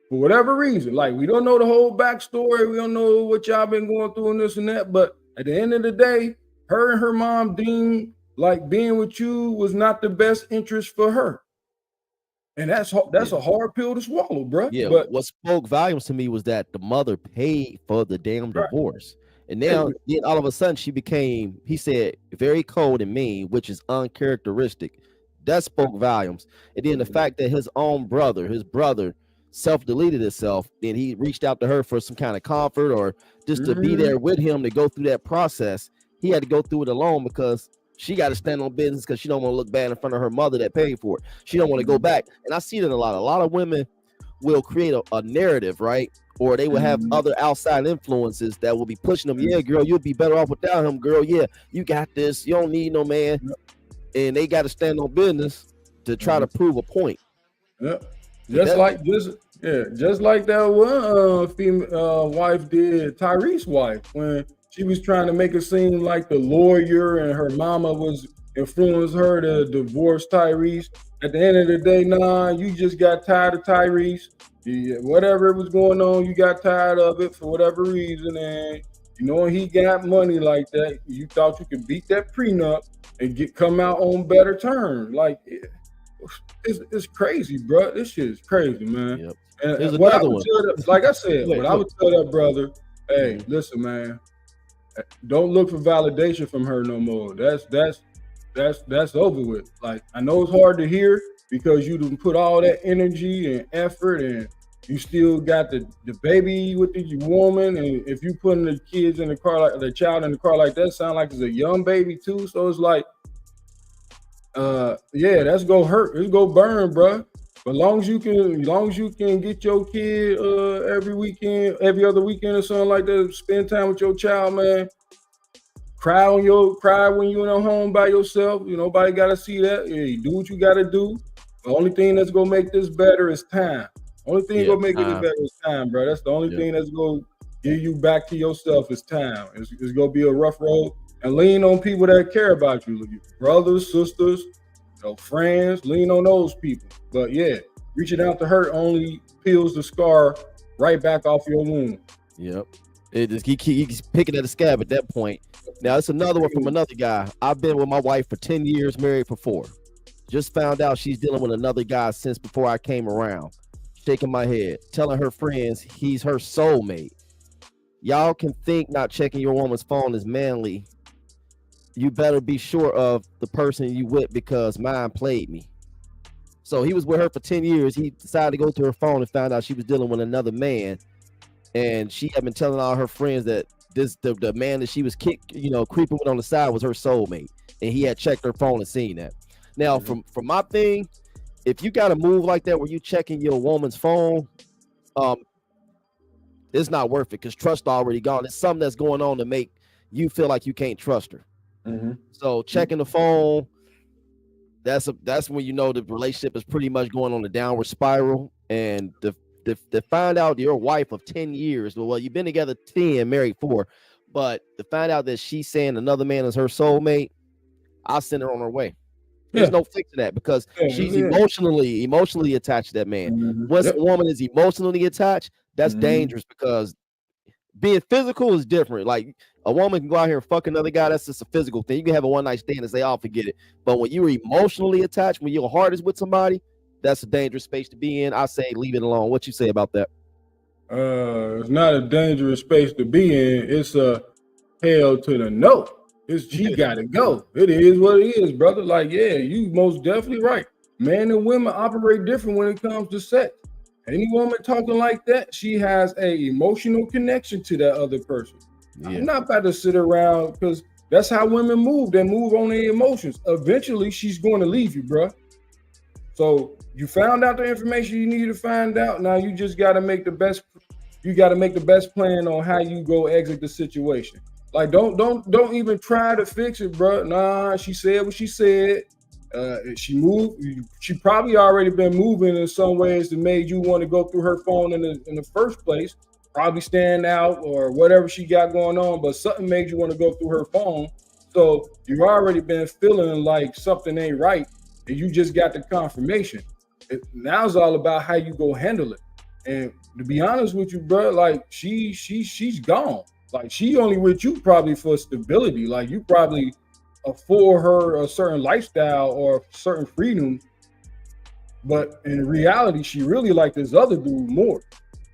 For whatever reason, like we don't know the whole backstory, we don't know what y'all been going through and this and that, but at the end of the day, her and her mom deemed like being with you was not the best interest for her. And that's a hard pill to swallow, bro. Yeah, but what spoke volumes to me was that the mother paid for the damn divorce. And now then all of a sudden she became, he said, very cold and mean, which is uncharacteristic. that spoke volumes. And then the fact that his brother self-deleted himself, and he reached out to her for some kind of comfort or just to be there with him to go through that process. He had to go through it alone because she got to stand on business because she don't want to look bad in front of her mother that paid for it. She don't want to go back. And I see that a lot of women will create a narrative, right? Or they will have other outside influences that will be pushing them. Yeah, girl, you'll be better off without him. Girl, yeah, you got this. You don't need no man. And they got to stand on business to try to prove a point. Yeah, just like that one female wife did, Tyrese's wife, when she was trying to make it seem like the lawyer and her mama was influencing her to divorce Tyrese. At the end of the day, nah, you just got tired of Tyrese. Whatever was going on, you got tired of it for whatever reason, and you know, when he got money like that, you thought you could beat that prenup and come out on better terms. Like, it's crazy, bro. This shit is crazy, man. Yep. And what I would tell that, like I said, what I would tell that brother, hey, listen, man, don't look for validation from her no more. That's over with. Like, I know it's hard to hear because you done put all that energy and effort, and you still got the baby with the woman, and if you putting the kids in the car, like the child in the car like that, sound like it's a young baby too. So it's like, yeah, that's gonna hurt. It's gonna burn, bro. But long as you can get your kid every weekend, every other weekend or something like that, spend time with your child, man. Cry when you're at home by yourself. You know, nobody gotta see that. Yeah, you do what you gotta do. The only thing that's gonna make this better is time. Only thing gonna make it better is time, bro. That's the only thing that's gonna give you back to yourself is time. It's gonna be a rough road, and lean on people that care about you, brothers, sisters, friends. Lean on those people. But yeah, reaching out to her only peels the scar right back off your wound. Yep. It just he's picking at the scab at that point. Now it's another one from another guy. I've been with my wife for 10 years, married for 4. Just found out she's dealing with another guy since before I came around. Shaking my head, telling her friends he's her soulmate. Y'all can think not checking your woman's phone is manly. You better be sure of the person you with because mine played me. So he was with her for 10 years. He decided to go to her phone and found out she was dealing with another man. And she had been telling all her friends that the man that she was creeping with on the side was her soulmate. And he had checked her phone and seen that. Now, from my thing, if you got to move like that where you checking your woman's phone, it's not worth it because trust already gone. It's something that's going on to make you feel like you can't trust her. So checking the phone, that's when you know the relationship is pretty much going on a downward spiral. And to find out your wife of 10 years, well, you've been together 10, married 4, but to find out that she's saying another man is her soulmate, I'll send her on her way. There's no fixing that because she's emotionally attached to that man. Once a woman is emotionally attached, that's dangerous because being physical is different. Like a woman can go out here and fuck another guy. That's just a physical thing. You can have a one night stand and say, "I'll forget it." But when you're emotionally attached, when your heart is with somebody, that's a dangerous space to be in. I say leave it alone. What you say about that? It's not a dangerous space to be in. It's a hell to the no. She gotta go. It is what it is, brother. Like, yeah, you most definitely right. Men and women operate different when it comes to sex. Any woman talking like that, she has a emotional connection to that other person. I'm not about to sit around because that's how women move. They move on their emotions. Eventually, she's going to leave you, bro. So you found out the information you need to find out. Now you just got to make the best. You got to make the best plan on how you go exit the situation. Like, don't even try to fix it, bro. Nah, she said what she said. She moved. She probably already been moving in some ways that made you want to go through her phone in the first place. Probably stand out or whatever she got going on, but something made you want to go through her phone. So you've already been feeling like something ain't right, and you just got the confirmation. Now it's all about how you go handle it. And to be honest with you, bro, like she's gone. Like she only with you probably for stability. Like you probably afford her a certain lifestyle or certain freedom, but in reality, she really like this other dude more.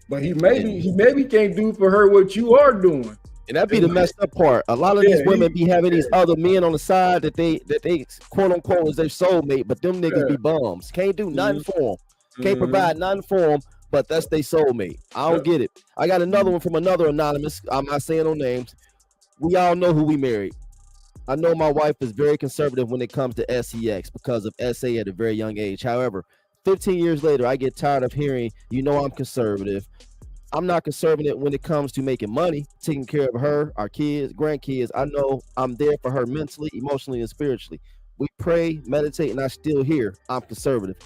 But he maybe can't do for her what you are doing. And that be the messed up part. A lot of these women be having these other men on the side that they quote unquote is their soulmate, but them niggas be bums. Can't do nothing for them. Can't provide nothing for them, but that's their soulmate. I don't get it. I got another one from another anonymous. I'm not saying no names. We all know who we married. I know my wife is very conservative when it comes to sex because of SA at a very young age. However, 15 years later, I get tired of hearing, I'm conservative. I'm not conservative when it comes to making money, taking care of her, our kids, grandkids. I know I'm there for her mentally, emotionally, and spiritually. We pray, meditate, and I still here. I'm conservative.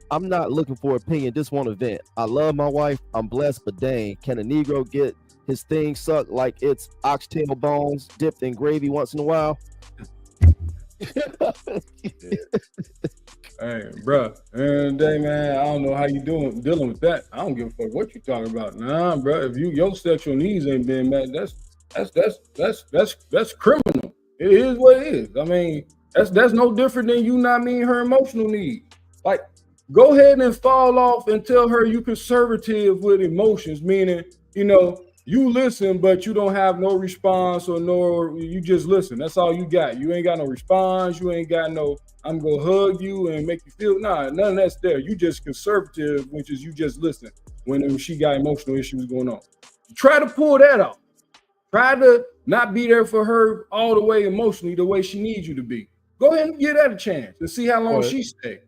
I'm not looking for opinion. Just one event. I love my wife. I'm blessed, but dang, can a Negro get his thing sucked like it's oxtail bones dipped in gravy once in a while? Hey, bro, and day, man, I don't know how you dealing with that. I don't give a fuck what you talking about. Nah, bro, if your sexual needs ain't being met, that's criminal. It is what it is. I mean, that's no different than you not meeting her emotional needs. Like, go ahead and fall off and tell her you conservative with emotions, meaning, you listen, but you don't have no response or you just listen. That's all you got. You ain't got no response. You ain't got no, I'm going to hug you and make you feel, none of that's there. You just conservative, which is you just listen when she got emotional issues going on. Try to pull that off. Try to not be there for her all the way emotionally, the way she needs you to be. Go ahead and give that a chance and see how long she stays.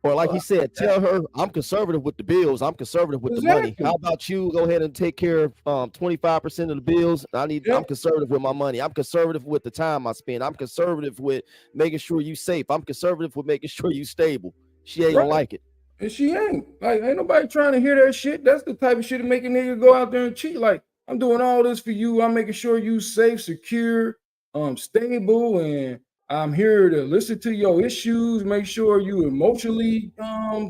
Or like he said, tell her I'm conservative with the bills. I'm conservative with the money. How about you go ahead and take care of 25% of the bills? I'm conservative with my money. I'm conservative with the time I spend. I'm conservative with making sure you safe. I'm conservative with making sure you stable. She ain't gonna like it. And she ain't. Like, ain't nobody trying to hear that shit. That's the type of shit that make a nigga go out there and cheat. Like, I'm doing all this for you. I'm making sure you safe, secure, stable, and I'm here to listen to your issues, make sure you emotionally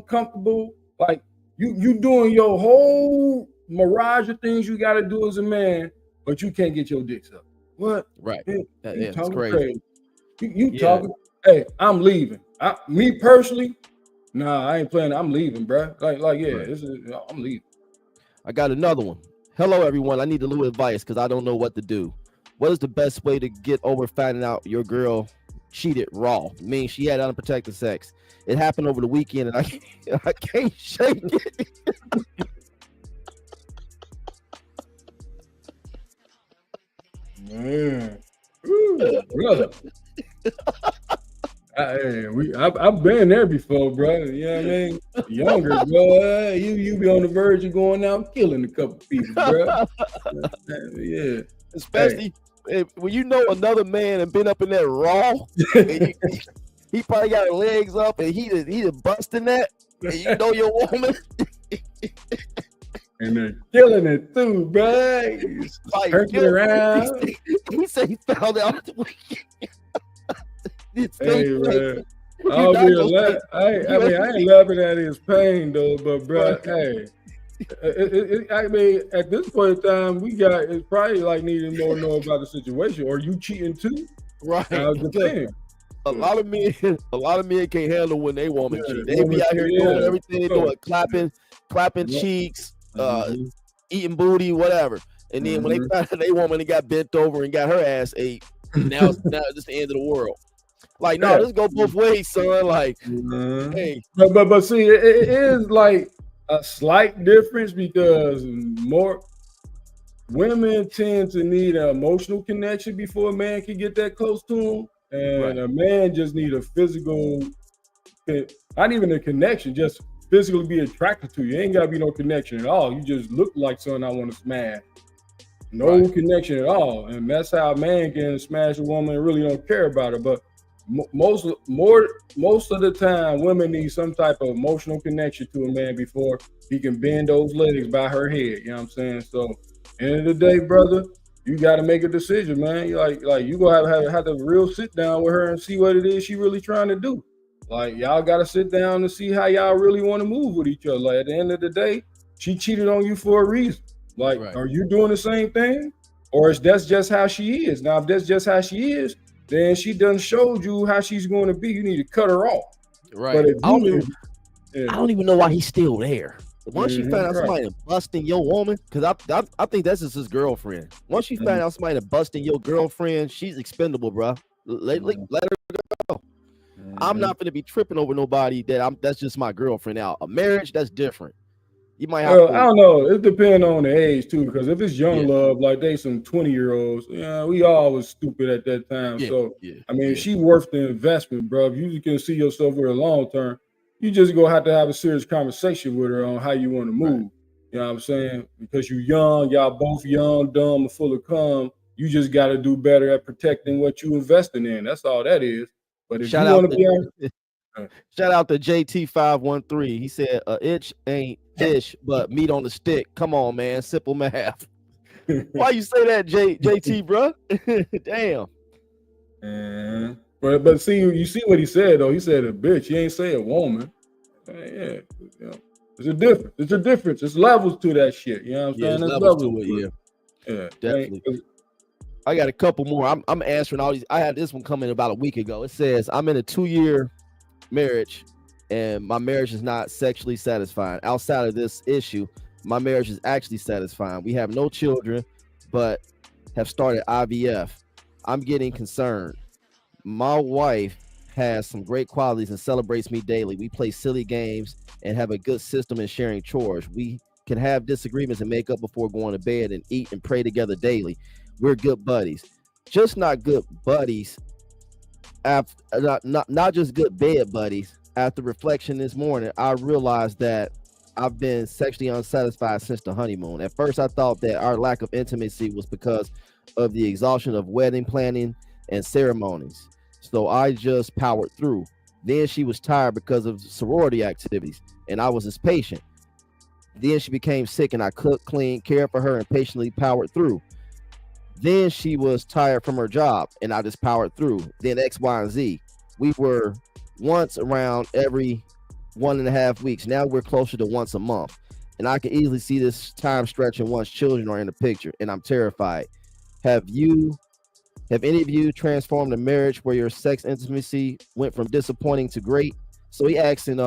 comfortable. Like you doing your whole mirage of things you got to do as a man, but you can't get your dicks up. What? Right. That's crazy. You talking? Hey, I'm leaving. Me personally, nah, I ain't playing. I'm leaving, bro. I'm leaving. I got another one. Hello, everyone. I need a little advice because I don't know what to do. What is the best way to get over finding out your girl cheated raw? I mean, she had unprotected sex. It happened over the weekend, and I can't shake it. Man, ooh, brother. I've been there before, bro. You know what I mean? Younger, bro. You be on the verge of going out and killing a couple people, bro. Yeah, especially. When you know another man and been up in that raw, he probably got her legs up and he just busting that, and you know your woman. And they're killing it too, bro. Turning around. He said he found out the weekend. Hey, man. I ain't laughing at his pain though, but bro, hey. I mean, at this point in time, it's probably like needing more to know about the situation. Or you cheating too? Right. A lot of men can't handle when they woman cheat. They be out here doing everything they doing, clapping cheeks, eating booty, whatever. And then when they found out they woman got bent over and got her ass ate, now it's the end of the world. Like, no, this go both ways, son. Like, hey. But see, it is like a slight difference because more women tend to need an emotional connection before a man can get that close to him, and a man just need a physical, not even a connection, just physically be attracted to you. Ain't gotta be no connection at all. You just look like someone I want to smash. No connection at all, and that's how a man can smash a woman and really don't care about her. But most of the time, women need some type of emotional connection to a man before he can bend those legs by her head. You know what I'm saying? So, end of the day, brother, you got to make a decision, man. Like you gonna have to real sit down with her and see what it is she really trying to do. Like, y'all got to sit down and see how y'all really want to move with each other. Like, at the end of the day, she cheated on you for a reason. Like, are you doing the same thing, or is that just how she is? Now, if that's just how she is, then she done showed you how she's going to be. You need to cut her off. Right. But I don't even know why he's still there. Once you find out somebody busting your woman, because I think that's just his girlfriend. Once you find out somebody busting your girlfriend, she's expendable, bro. Let her go. I'm not gonna be tripping over nobody that's just my girlfriend. Now, a marriage, that's different. You might have I don't know. It depends on the age too, because if it's young love, like they some 20-year-olds, we all was stupid at that time. I mean, she worth the investment, bro. If you can see yourself with her long term, you just gonna have to have a serious conversation with her on how you want to move. Right. You know what I'm saying? Because you young, y'all both young, dumb, and full of cum. You just got to do better at protecting what you investing in. That's all that is. But if you want to be shout out to JT513. He said, itch ain't ish, but meat on the stick. Come on, man. Simple math. Why you say that, JT, bro? Damn. But see, you see what he said, though. He said a bitch. He ain't say a woman. Yeah. There's a difference. There's a difference. There's levels to that shit. You know what I'm saying? There's levels to it, yeah, definitely. I got a couple more. I'm answering all these. I had this one coming about a week ago. It says, I'm in a 2-year marriage and my marriage is not sexually satisfying. Outside of this issue, my marriage is actually satisfying. We have no children, but have started IVF. I'm getting concerned. My wife has some great qualities and celebrates me daily. We play silly games and have a good system in sharing chores. We can have disagreements and make up before going to bed and eat and pray together daily. We're good buddies, just not good buddies. Not just good bed buddies. After reflection this morning, I realized that I've been sexually unsatisfied since the honeymoon. At first, I thought that our lack of intimacy was because of the exhaustion of wedding planning and ceremonies. So I just powered through. Then she was tired because of sorority activities, and I was as patient. Then she became sick, and I cooked, cleaned, cared for her, and patiently powered through. Then she was tired from her job, and I just powered through. Then X, Y, and Z. We were once around every 1.5 weeks. Now we're closer to once a month. And I can easily see this time stretching once children are in the picture, and I'm terrified. Have any of you transformed a marriage where your sex intimacy went from disappointing to great? So he asking,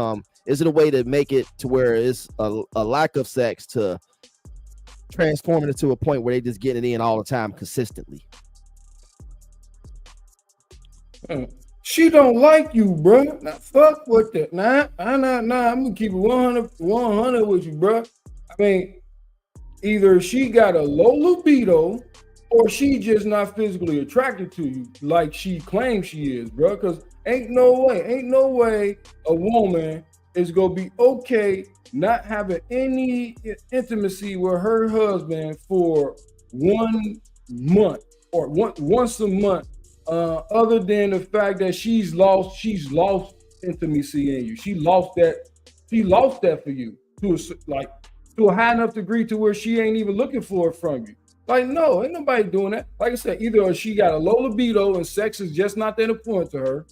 is it a way to make it to where it's a lack of sex to transforming it to a point where they just get it in all the time consistently? She don't like you, bro. Now, fuck with that. Nah. I'm gonna keep it 100 with you, bro. I mean, either she got a low libido or she just not physically attracted to you like she claims she is, bro. Because ain't no way a woman is gonna be okay not having any intimacy with her husband for 1 month or once a month, other than the fact that she's lost intimacy in you. She lost that for you to a high enough degree to where she ain't even looking for it from you. Like, no, ain't nobody doing that. Like I said, either she got a low libido and sex is just not that important to her,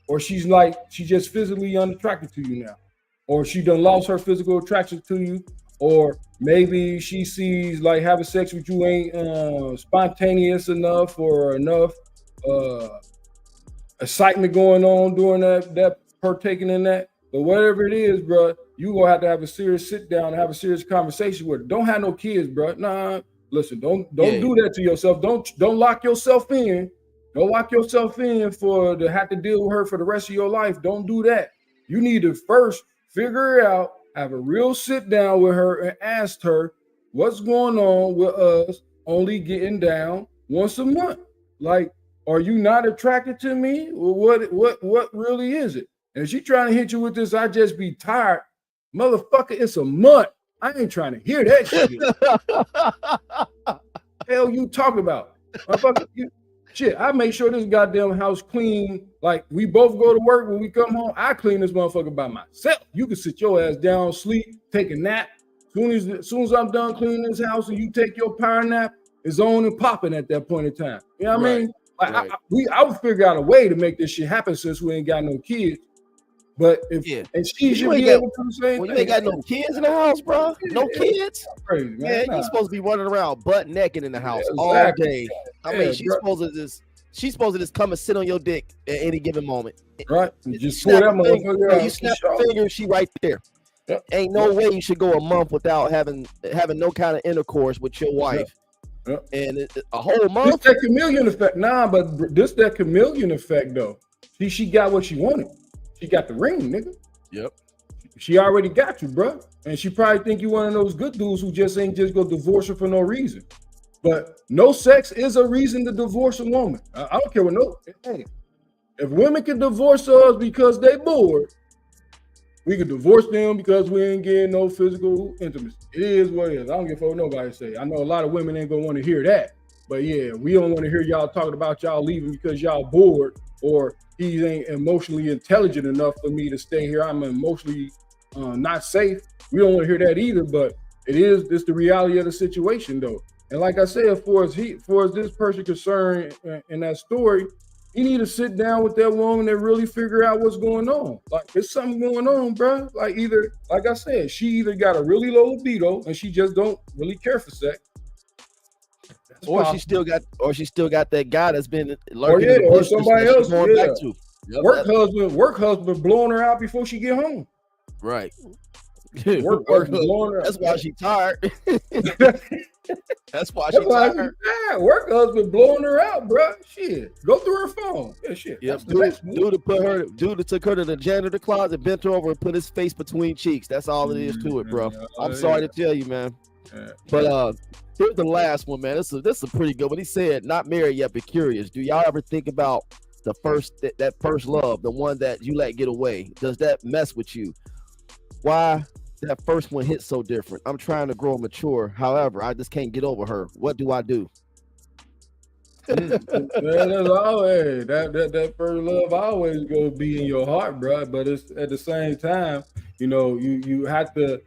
or she's just physically unattracted to you now, or she done lost her physical attraction to you, or maybe she sees like having sex with you ain't spontaneous enough or enough excitement going on during that partaking in that. But whatever it is, bro, you gonna have to have a serious sit down and have a serious conversation with her. Don't have no kids, bro. Nah, listen, don't do that to yourself. Don't lock yourself in. Don't lock yourself in to have to deal with her for the rest of your life. Don't do that. You need to first figure it out, have a real sit down with her and ask her what's going on with us only getting down once a month. Like, are you not attracted to me? What really is it? And if she trying to hit you with this, I just be tired. Motherfucker, it's a month. I ain't trying to hear that shit. Hell you talking about? Motherfucker, shit, I make sure this goddamn house clean. Like, we both go to work. When we come home, I clean this motherfucker by myself. You can sit your ass down, sleep, take a nap. As soon as I'm done cleaning this house and you take your power nap, it's on and popping at that point in time. You know what I mean? Like, right. I would figure out a way to make this shit happen since we ain't got no kids. But and she should be able to do the same thing. You ain't got no kids in the house, bro. No kids. Crazy, man. You're supposed to be running around butt naked in the house all day. I mean, she's supposed to just come and sit on your dick at any given moment. Right. You just pull that motherfucker out. You snap your finger, she right there. Yep. Ain't no way you should go a month without having no kind of intercourse with your wife. Yep. And a whole This month. that chameleon effect. Nah, but this that chameleon effect though. She got what she wanted. She got the ring, nigga. Yep. She already got you, bro. And she probably think you one of those good dudes who just ain't just go divorce her for no reason. But no sex is a reason to divorce a woman. I don't care what no. Hey, if women can divorce us because they bored, we could divorce them because we ain't getting no physical intimacy. It is what it is. I don't give a fuck what nobody say. I know a lot of women ain't gonna want to hear that. But yeah, we don't want to hear y'all talking about y'all leaving because y'all bored or he ain't emotionally intelligent enough for me to stay here. I'm emotionally not safe. We don't want to hear that either, but it's the reality of the situation though. And like I said, for as this person concerned in that story, he need to sit down with that woman and really figure out what's going on. Like, there's something going on, bro. Like, either, like I said, she either got a really low libido and she just don't really care for sex. Or she still got that guy that's been lurking in the or business somebody that else. she's going back to. Yep, Work husband blowing her out before she get home. Right. Work husband blowing her out. That's why she tired. That's why she tired. Work husband blowing her out, bro. Shit. Go through her phone. Yeah, shit. Yep. Dude took her to the janitor closet, bent her over, and put his face between cheeks. That's all it is to it, bro. I'm sorry to tell you, man. But here's the last one, man. This is a pretty good one. He said, not married yet, but curious. Do y'all ever think about the that first love, the one that you let get away? Does that mess with you? Why that first one hit so different? I'm trying to grow and mature. However, I just can't get over her. What do I do? That's always that first love always gonna be in your heart, bro. But it's at the same time, you have to.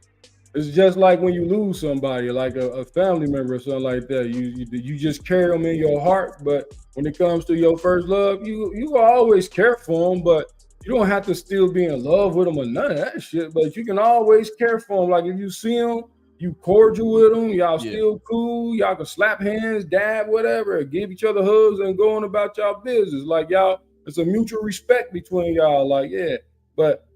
It's just like when you lose somebody, like a family member or something like that. You just carry them in your heart. But when it comes to your first love, you will always care for them, but you don't have to still be in love with them or none of that shit. But you can always care for them. Like if you see them, you cordial with them, y'all still cool, y'all can slap hands, dab, whatever, give each other hugs and go on about y'all business. Like y'all, it's a mutual respect between y'all. Like, yeah. But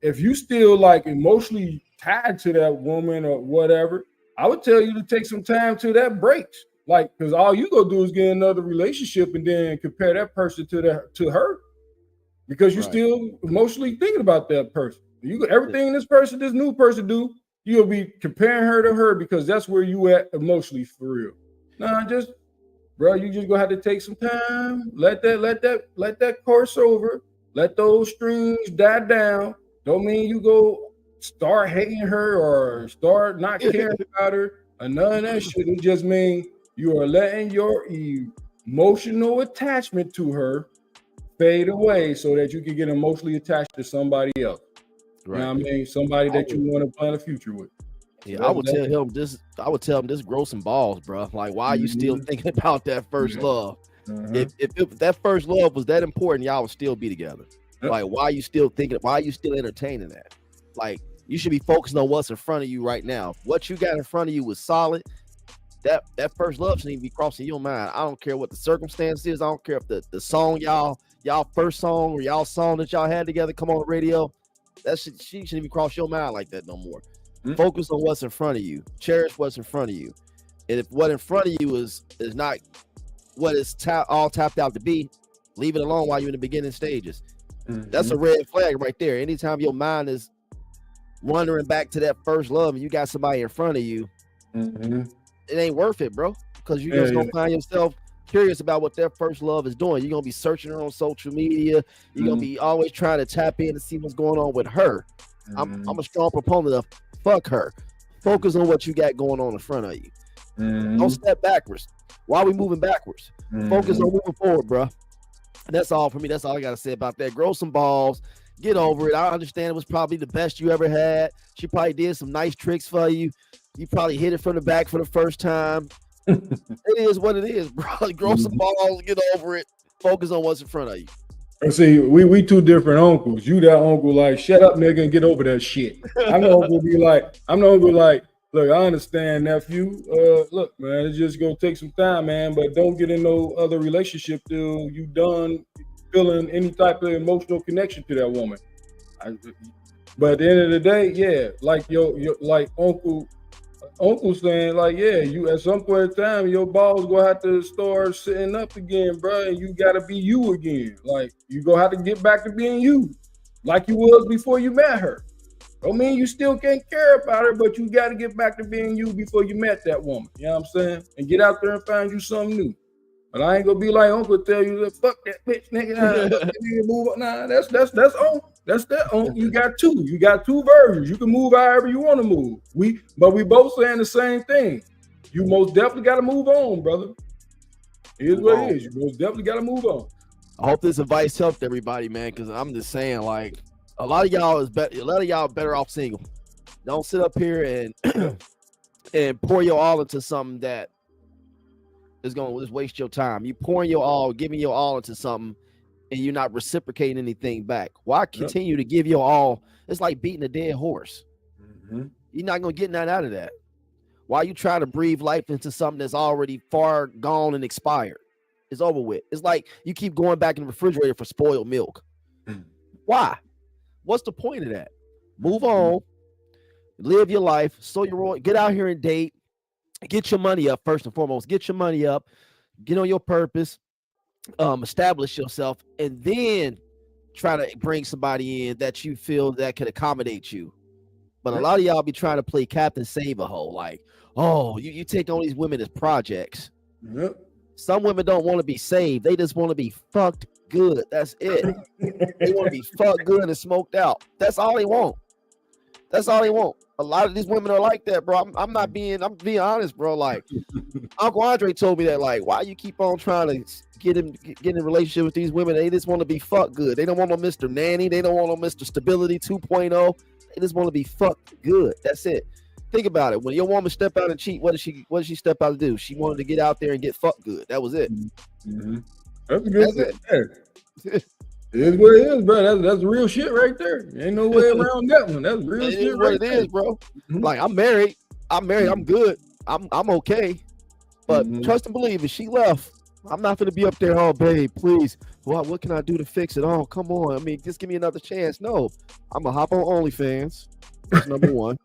if you still like emotionally tied to that woman or whatever, I would tell you to take some time till that breaks. Like, because all you go do is get another relationship and then compare that person to her. Because you're still emotionally thinking about that person. Everything this new person do, you'll be comparing her to her because that's where you at emotionally for real. Nah, bro, you just gonna have to take some time. Let that course over. Let those strings die down. Don't mean you go start hating her or start not caring about her or none of that shit. It just means you are letting your emotional attachment to her fade away so that you can get emotionally attached to somebody else. Right. You know what I mean? Somebody that you want to plan a future with. Yeah, I would tell him this grow some balls, bro. Like, why are you still thinking about that first love? If that first love was that important, y'all would still be together. Like, why are you still thinking? Why are you still entertaining that? Like, you should be focusing on what's in front of you right now. What you got in front of you was solid. That first love shouldn't even be crossing your mind. I don't care what the circumstance is. I don't care if the song y'all first song or y'all song that y'all had together come on the radio. She shouldn't even cross your mind like that no more. Focus on what's in front of you. Cherish what's in front of you. And if what in front of you is not what it's all tapped out to be, leave it alone while you're in the beginning stages. That's a red flag right there. Anytime your mind is wandering back to that first love and you got somebody in front of you, it ain't worth it, bro. Because you're just gonna find yourself curious about what their first love is doing. You're gonna be searching her on social media. You're gonna be always trying to tap in to see what's going on with her. I'm a strong proponent of fuck her. Focus on what you got going on in front of you. Don't step backwards. Why are we moving backwards? Focus on moving forward, bro. And that's all for me. That's all I gotta say about that. Grow some balls. Get over it. I understand it was probably the best you ever had. She probably did some nice tricks for you. You probably hit it from the back for the first time. It is what it is, bro. Grow some balls, get over it. Focus on what's in front of you. And see, we two different uncles. You that uncle like, shut up, nigga, and get over that shit. I'm the uncle be like, look, I understand, nephew. Look, man, it's just gonna take some time, man. But don't get in no other relationship till you done feeling any type of emotional connection to that woman. But at the end of the day, yeah, like your like Uncle saying, like, yeah, you at some point in time, your balls gonna have to start sitting up again, bro, and you gotta be you again. Like, you gonna have to get back to being you, like you was before you met her. Don't mean you still can't care about her, but you got to get back to being you before you met that woman. You know what I'm saying? And get out there and find you something new. But I ain't gonna be like Uncle tell you, fuck that bitch, nigga. Move on. Nah, that's on. That's that on. You got two. You got two versions. You can move however you want to move. But we both saying the same thing. You most definitely got to move on, brother. Here's what it is. You most definitely got to move on. I hope this advice helped everybody, man. Because I'm just saying, like, a lot of y'all better off single. Don't sit up here and pour your all into something that is gonna just waste your time. You pouring your all, giving your all into something, and you're not reciprocating anything back. Why continue to give your all? It's like beating a dead horse. Mm-hmm. You're not gonna get nothing out of that. Why you trying to breathe life into something that's already far gone and expired? It's over with. It's like you keep going back in the refrigerator for spoiled milk. Why? What's the point of that? Move on, live your life, get out here and date. Get your money up first and foremost. Get your money up. Get on your purpose. Establish yourself, and then try to bring somebody in that you feel that can accommodate you. But a lot of y'all be trying to play Captain Save-A-Hole, like, oh, you take on these women as projects. Yep. Some women don't want to be saved. They just want to be fucked good. That's it. They want to be fucked good and smoked out. That's all they want. That's all they want. A lot of these women are like that, bro. I'm being honest, bro. Like, Uncle Andre told me that, like, why you keep on trying to get in a relationship with these women? They just want to be fucked good. They don't want no Mr. Nanny. They don't want no Mr. Stability 2.0. They just want to be fucked good. That's it. Think about it. When your woman step out and cheat, what did she step out to do? She wanted to get out there and get fucked good. That was it. Mm-hmm. That's it. It is what it is, bro. That's real shit right there. Ain't no way around that one. That's real shit right there. It is, bro. Mm-hmm. Like, I'm married. I'm good. I'm okay. But trust and believe, if she left, I'm not gonna be up there. Oh, babe, please. What can I do to fix it? Oh, come on. I mean, just give me another chance. No, I'm gonna hop on OnlyFans. That's number one.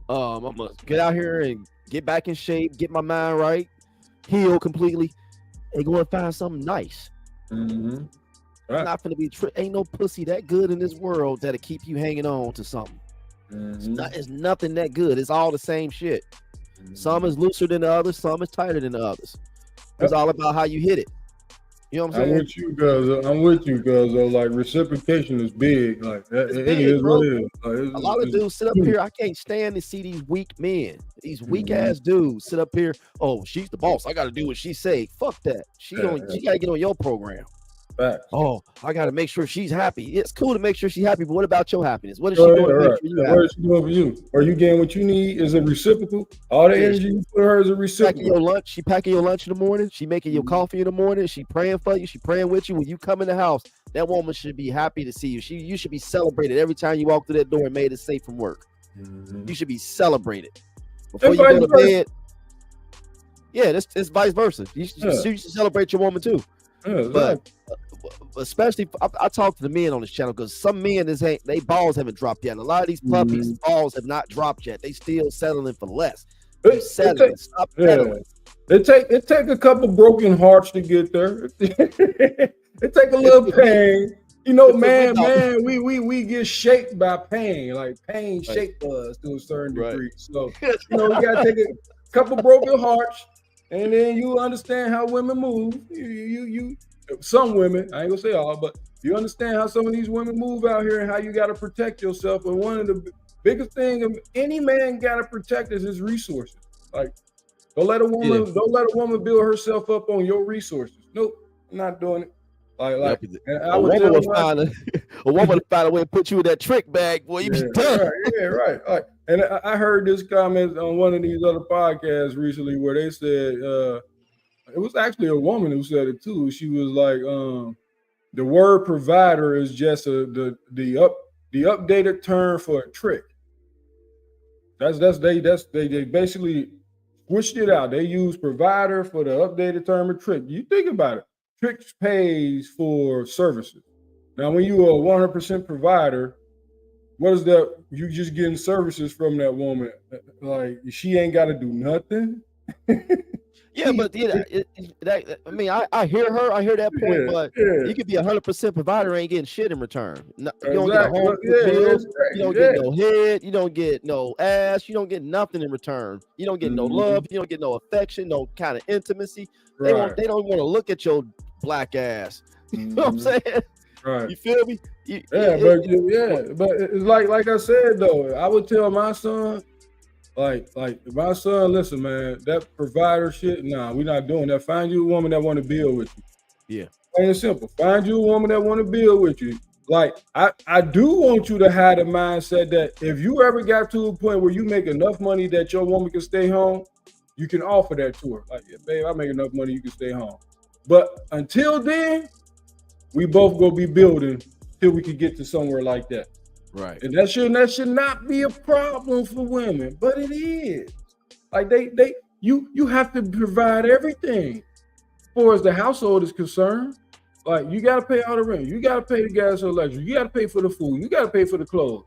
I'm gonna get out here and get back in shape, get my mind right, heal completely, and go and find something nice. Mm-hmm. Right. Not gonna be ain't no pussy that good in this world that'll keep you hanging on to something. Mm-hmm. It's nothing that good. It's all the same shit. Mm-hmm. Some is looser than the others, some is tighter than the others. It's all about how you hit it. You know what I'm saying? I'm with you, cuz like reciprocation is big. Like it is what it is. Like, a lot of dudes sit up here. I can't stand to see these weak men, these weak ass dudes sit up here. Oh, she's the boss. I got to do what she say. Fuck that. She got to get on your program. Facts. Oh, I got to make sure she's happy. It's cool to make sure she's happy, but what about your happiness? What is she doing to make sure you happy? What is she doing for you? Are you getting what you need? Is it reciprocal? All the energy you put her is a reciprocal. Packing your lunch. She packing your lunch in the morning. She making your coffee in the morning. She praying for you. She praying with you. When you come in the house, that woman should be happy to see you. You should be celebrated every time you walk through that door and made it safe from work. Mm-hmm. You should be celebrated before you go to bed. Yeah, it's vice versa. You should celebrate your woman too. Yeah, but especially, I talk to the men on this channel because some men they balls haven't dropped yet. A lot of these puppies balls have not dropped yet. They still settling for less. Stop settling. It take a couple broken hearts to get there. It take a little pain. You know, man, we get shaped by pain. Like pain shaped us to a certain degree. So you know, you gotta take a couple broken hearts. And then you understand how women move. You some women, I ain't gonna say all, but you understand how some of these women move out here and how you got to protect yourself. And one of the biggest things any man got to protect is his resources. Like, don't let a woman build herself up on your resources. Nope, I'm not doing it. Like a woman will find a way to put you in that trick bag. Boy, you be done. Right. Like, and I heard this comment on one of these other podcasts recently where they said it was actually a woman who said it too. She was like, the word provider is just the updated term for a trick. They basically switched it out. They use provider for the updated term of trick. You think about it. Trick pays for services. Now, when you are a 100% provider, what is that? You just getting services from that woman. Like she ain't got to do nothing. Yeah, but I mean, I hear her, I hear that point, Yeah, but yeah, you could be 100% provider, ain't getting shit in return. You don't get a exactly. home Look, cooked yeah, meal, it's you crazy. don't get Yeah. no head, you don't get no ass, you don't get nothing in return. You don't get no love, you don't get no affection, no kind of intimacy. They Right. don't want to look at your black ass. You know what I'm saying? Right. You feel me? But it's like I said though. I would tell my son, like my son, listen, man, that provider shit. Nah, we're not doing that. Find you a woman that want to build with you. Yeah. Plain and simple. Find you a woman that want to build with you. Like I do want you to have the mindset that if you ever got to a point where you make enough money that your woman can stay home, you can offer that to her. Like, yeah, babe, I make enough money, you can stay home. But until then, we both go be building till we can get to somewhere like that. Right. And that should not be a problem for women, but it is. Like you have to provide everything as far as the household is concerned. Like you gotta pay all the rent, you gotta pay the gas or electric, you gotta pay for the food, you gotta pay for the clothes.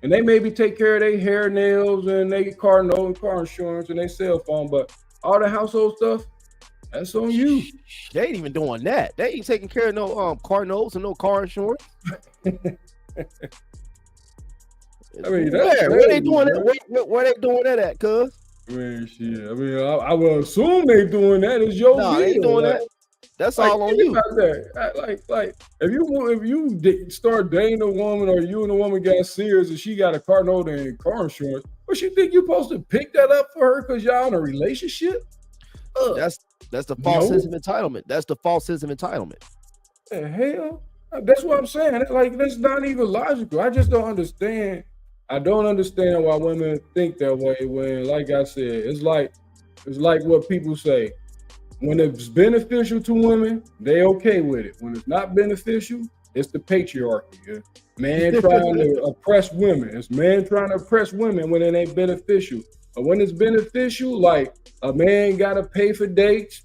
And they maybe take care of their hair, nails, and their car note and car insurance and their cell phone, but all the household stuff, that's on you. They ain't even doing that. They ain't taking care of no car notes and no car insurance. I mean, where they doing that? Where they doing that at, cuz? Man, shit. I mean, I will assume they doing that. It's your No, deal. they ain't doing that. That's all on you. Like if you start dating a woman or you and a woman got serious and she got a car note and car insurance, what you think you supposed to pick that up for her because y'all in a relationship? That's the false sense of entitlement. That's the false sense of entitlement. The hell? That's what I'm saying. Like that's not even logical. I just don't understand. I don't understand why women think that way when, like I said, it's like what people say. When it's beneficial to women, they okay with it. When it's not beneficial, it's the patriarchy. Yeah? Man trying to oppress women. It's man trying to oppress women when it ain't beneficial. But when it's beneficial, like a man gotta pay for dates,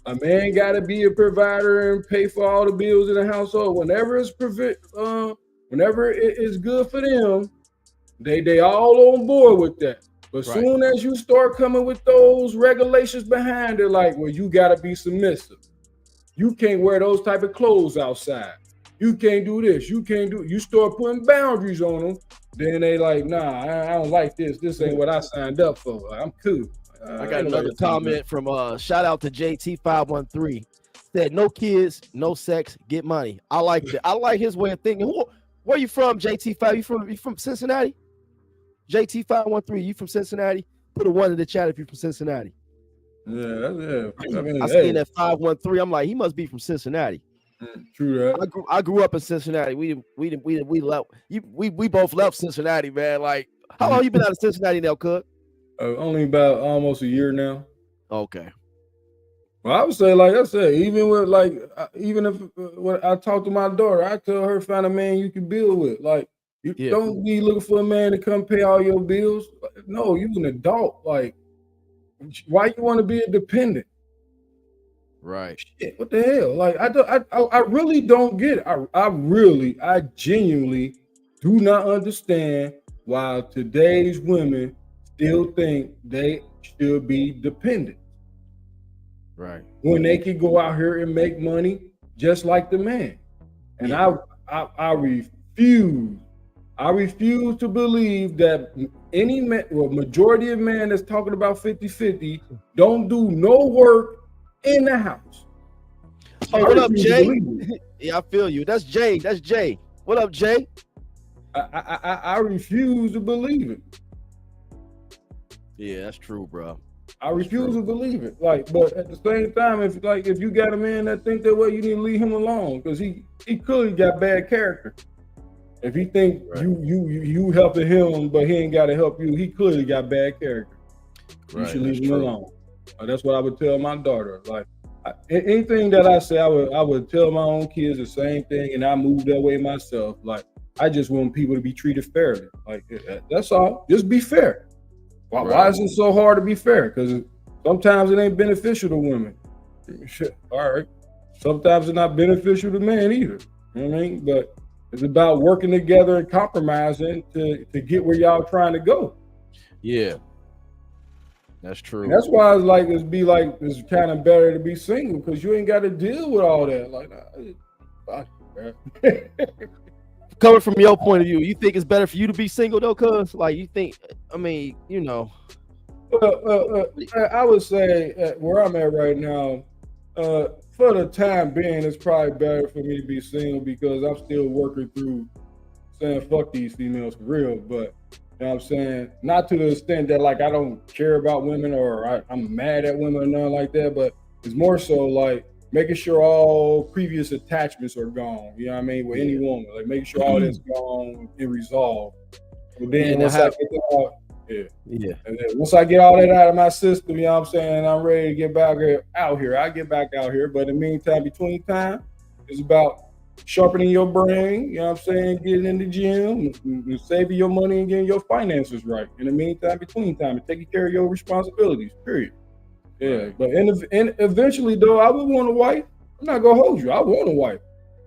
a man gotta be a provider and pay for all the bills in the household. Whenever it is good for them, they all on board with that. But right. Soon as you start coming with those regulations behind it, like, well, you got to be submissive. You can't wear those type of clothes outside. You can't do this. You can't do. You start putting boundaries on them. Then they like, nah, I don't like this. This ain't what I signed up for. I'm cool. I got another comment from shout out to JT513. Said no kids, no sex, get money. I like that. I like his way of thinking. Where you from, JT5? You from Cincinnati? JT513, you from Cincinnati? Put a 1 in the chat if you're from Cincinnati. Yeah. I mean, seen that 513. I'm like, he must be from Cincinnati. True that. I grew up in Cincinnati. We both left Cincinnati, man. Like, how long you been out of Cincinnati now, Cook? Only about almost a year now. Okay. Well, I would say, like I said, even if when I talk to my daughter, I tell her find a man you can build with. Like, you don't be looking for a man to come pay all your bills. No, you an adult. Like, why you want to be a dependent? Right. Shit, what the hell? Like, I really don't get it. I genuinely do not understand why today's women still think they should be dependent. Right. When they can go out here and make money just like the man. And I refuse. I refuse to believe that any man, majority of men that's talking about 50-50 don't do no work in the house. Oh, what up, Jay? Yeah, I feel you. That's Jay. That's Jay. What up, Jay? I refuse to believe it. Yeah, that's true, bro. I refuse to believe it. Like, but at the same time, if you got a man that think that way, you need to leave him alone because he clearly got bad character. If he think you helping him, but he ain't got to help you, he clearly got bad character. You should leave him alone. That's what I would tell my daughter. Like anything that I say, I would tell my own kids the same thing, and I move that way myself. Like I just want people to be treated fairly. Like that's all. Just be fair. Why is it so hard to be fair? Because sometimes it ain't beneficial to women. Shit. All right. Sometimes it's not beneficial to men either. You know what I mean? But It's about working together and compromising to get where y'all trying to go. Yeah, that's true. And that's why it's kind of better to be single because you ain't got to deal with all that. Like, Coming from your point of view, you think it's better for you to be single though, cuz like you think, I mean, you know. I would say where I'm at right now, for the time being, it's probably better for me to be single because I'm still working through saying fuck these females for real. But you know what I'm saying? Not to the extent that like I don't care about women or I'm mad at women or nothing like that, but it's more so like making sure all previous attachments are gone. You know what I mean? With any woman, like making sure all that's gone and resolved. But then once I get that and then once I get all that out of my system, you know what I'm saying, I'm ready to get back out here. I get back out here. But in the meantime, between time, it's about sharpening your brain, you know what I'm saying, getting in the gym, and saving your money and getting your finances right. In the meantime, between time, and taking care of your responsibilities, period. Yeah, but and eventually though, I would want a wife. I'm not gonna hold you. I want a wife.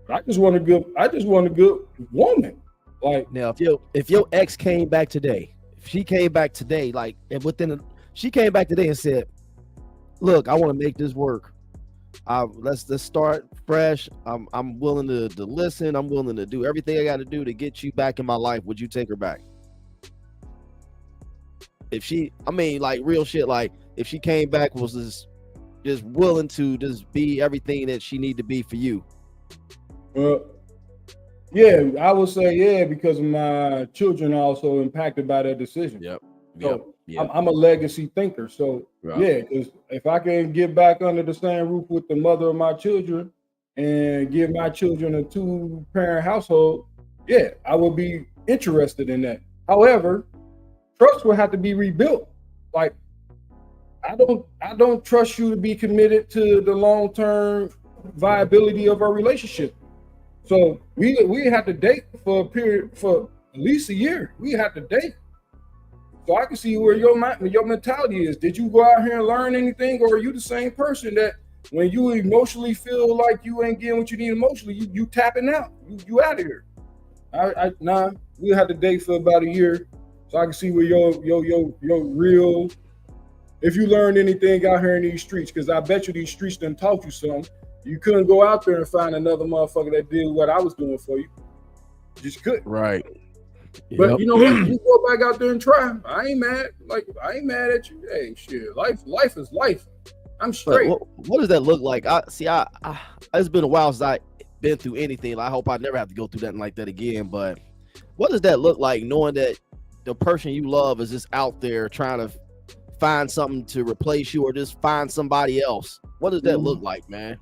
I just want a good woman. Like now, if your ex came back today, if she came back today, like and she came back today and said, "Look, I want to make this work. Let's start fresh. I'm willing to listen. I'm willing to do everything I got to do to get you back in my life." Would you take her back? If she, I mean, like real shit, like if she came back was just willing to just be everything that she need to be for you. Yeah, I would say yeah, because my children are also impacted by that decision. Yep. So I'm a legacy thinker. So yeah, because if I can get back under the same roof with the mother of my children and give my children a 2-parent household, yeah, I would be interested in that. However, trust will have to be rebuilt. Like I don't trust you to be committed to the long-term viability of our relationship. So we have to date for a period for at least a year. We have to date. So I can see where your mentality is. Did you go out here and learn anything, or are you the same person that when you emotionally feel like you ain't getting what you need emotionally, you tapping out, you out of here? Nah, we have to date for about a year, so I can see where your real. If you learned anything out here in these streets, because I bet you these streets done taught you something. You couldn't go out there and find another motherfucker that did what I was doing for you. Just couldn't. Right. But you know what? You go back out there and try. I ain't mad. Like I ain't mad at you. Hey, shit. Life is life. I'm straight. What does that look like? It's been a while since I been through anything. I hope I never have to go through nothing like that again. But what does that look like, knowing that the person you love is just out there trying to find something to replace you or just find somebody else? What does that look like, man?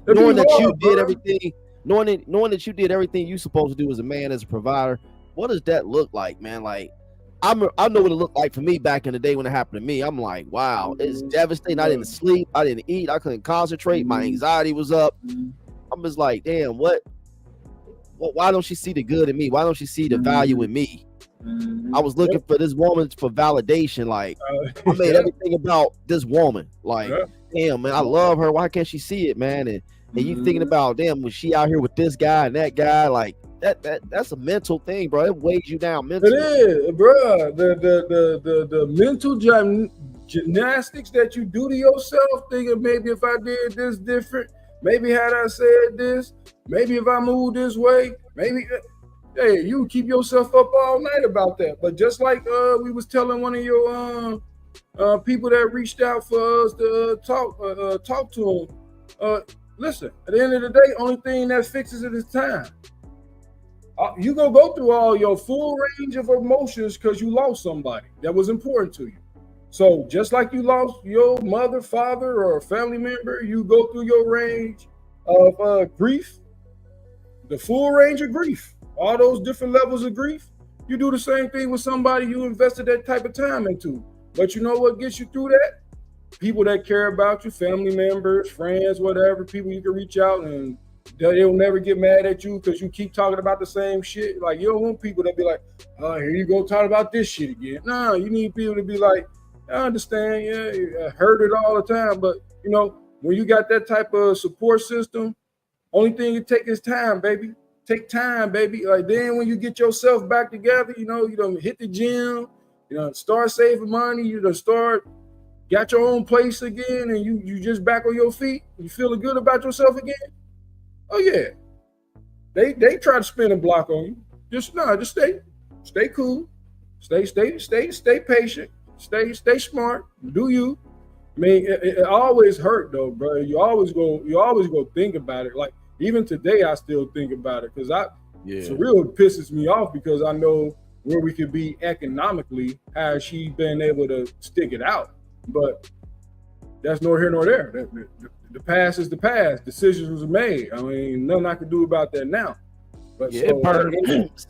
Knowing that you did everything, knowing that you did everything you supposed to do as a man, as a provider. What does that look like, man? Like, I know what it looked like for me back in the day when it happened to me. I'm like, wow, it's devastating. I didn't sleep, I didn't eat, I couldn't concentrate. My anxiety was up. I'm just like, damn, what? Why don't she see the good in me? Why don't she see the value in me? I was looking for this woman for validation. Like, I made everything about this woman. Like, damn, man, I love her. Why can't she see it, man? And you thinking about, damn, was she out here with this guy and that guy? Like, that's a mental thing, bro. It weighs you down mentally. It is, bro. The mental gymnastics that you do to yourself, thinking maybe if I did this different, maybe had I said this, maybe if I moved this way, maybe. Hey, you keep yourself up all night about that. But just like we was telling one of your people that reached out for us to talk to them. Listen, at the end of the day, only thing that fixes it is time. You gonna go through all your full range of emotions because you lost somebody that was important to you. So just like you lost your mother, father, or a family member, you go through your range of grief, the full range of grief, all those different levels of grief. You do the same thing with somebody you invested that type of time into. But you know what gets you through that? People that care about you, family members, friends, whatever, people you can reach out and they'll never get mad at you because you keep talking about the same shit. Like, you don't want people that be like, oh, here you go talking about this shit again. No, you need people to be like, I understand, yeah, I heard it all the time. But, you know, when you got that type of support system, only thing you take is time, baby. take time, baby. Like then when you get yourself back together, you don't hit the gym, start saving money, got your own place again, and you just back on your feet, you feeling good about yourself again. Oh yeah. They try to spin a block on you. Just stay cool, stay patient, stay smart, do you. I mean, it always hurt though, bro. You always go think about it. Like even today, I still think about it because for real, it pisses me off because I know where we could be economically had she been able to stick it out. But that's nor here nor there. The past is the past. Decisions were made. I mean, nothing I can do about that now. But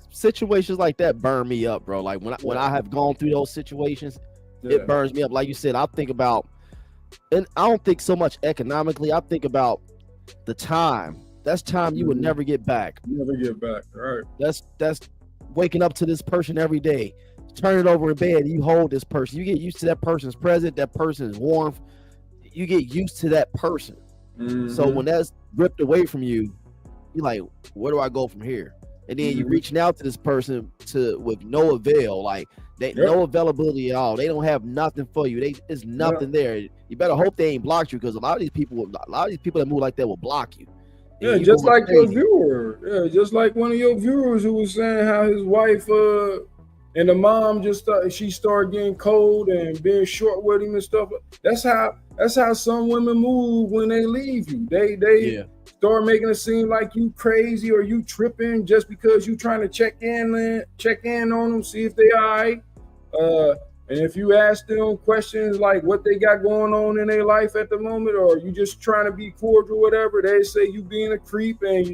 situations like that burn me up, bro. Like when I have gone through those situations, it burns me up. Like you said, I think about, and I don't think so much economically. I think about the time. That's time you would never get back. Never get back. Right. That's waking up to this person every day. Turn it over in bed. You hold this person. You get used to that person's presence, that person's warmth. You get used to that person. So when that's ripped away from you, you're like, where do I go from here? And then you're reaching out to this person with no avail, like no availability at all. They don't have nothing for you. There's nothing there. You better hope they ain't blocked you because a lot of these people that move like that will block you. Yeah, just like your viewer. Yeah, just like one of your viewers who was saying how his wife and the mom she started getting cold and being short with him and stuff. That's how some women move when they leave you. They start making it seem like you crazy or you tripping just because you trying to check in on them, see if they all right. And if you ask them questions like what they got going on in their life at the moment, or you just trying to be cordial, whatever, they say you being a creep and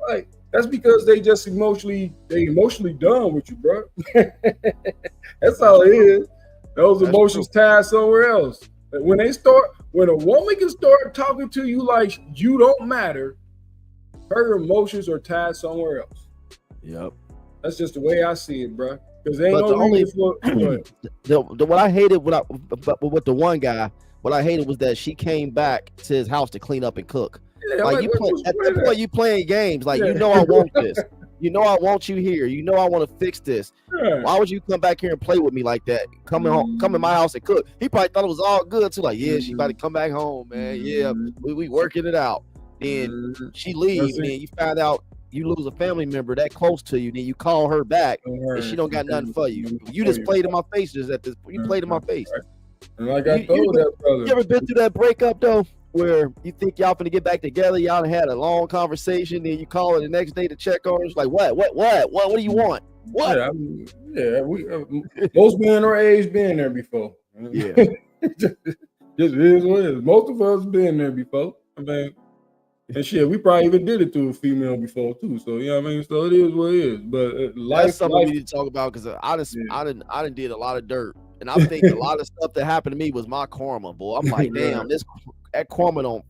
like that's because they just emotionally done with you, bro. That's all it is. Those emotions tied somewhere else. When a woman can start talking to you like you don't matter, her emotions are tied somewhere else. Yep. That's just the way I see it, bro. Because they ain't no reason for what I hated with the one guy, what I hated was that she came back to his house to clean up and cook. Yeah, like at that point you playing games. Like I want this. I want you here. I want to fix this. Yeah. Why would you come back here and play with me like that? Come in my house and cook. He probably thought it was all good too. Like, she about to come back home, man. Yeah, we working it out. Then she leaves, and then you find out you lose a family member that close to you. Then you call her back, and she don't got nothing for you. You just played in my face just at this point. You played in my face. And like I told that brother. You ever been through that breakup though? Where you think y'all finna get back together, y'all had a long conversation, then you call her the next day to check on her. It's like, what do you want? What? We most men our age been there before. Yeah. just is what it is. Most of us been there before. I mean, and shit, we probably even did it to a female before too. So you know what I mean. So it is what it is. But that's something we need to talk about because I done did a lot of dirt, and I think a lot of stuff that happened to me was my karma, boy. I'm like, damn, that karma don't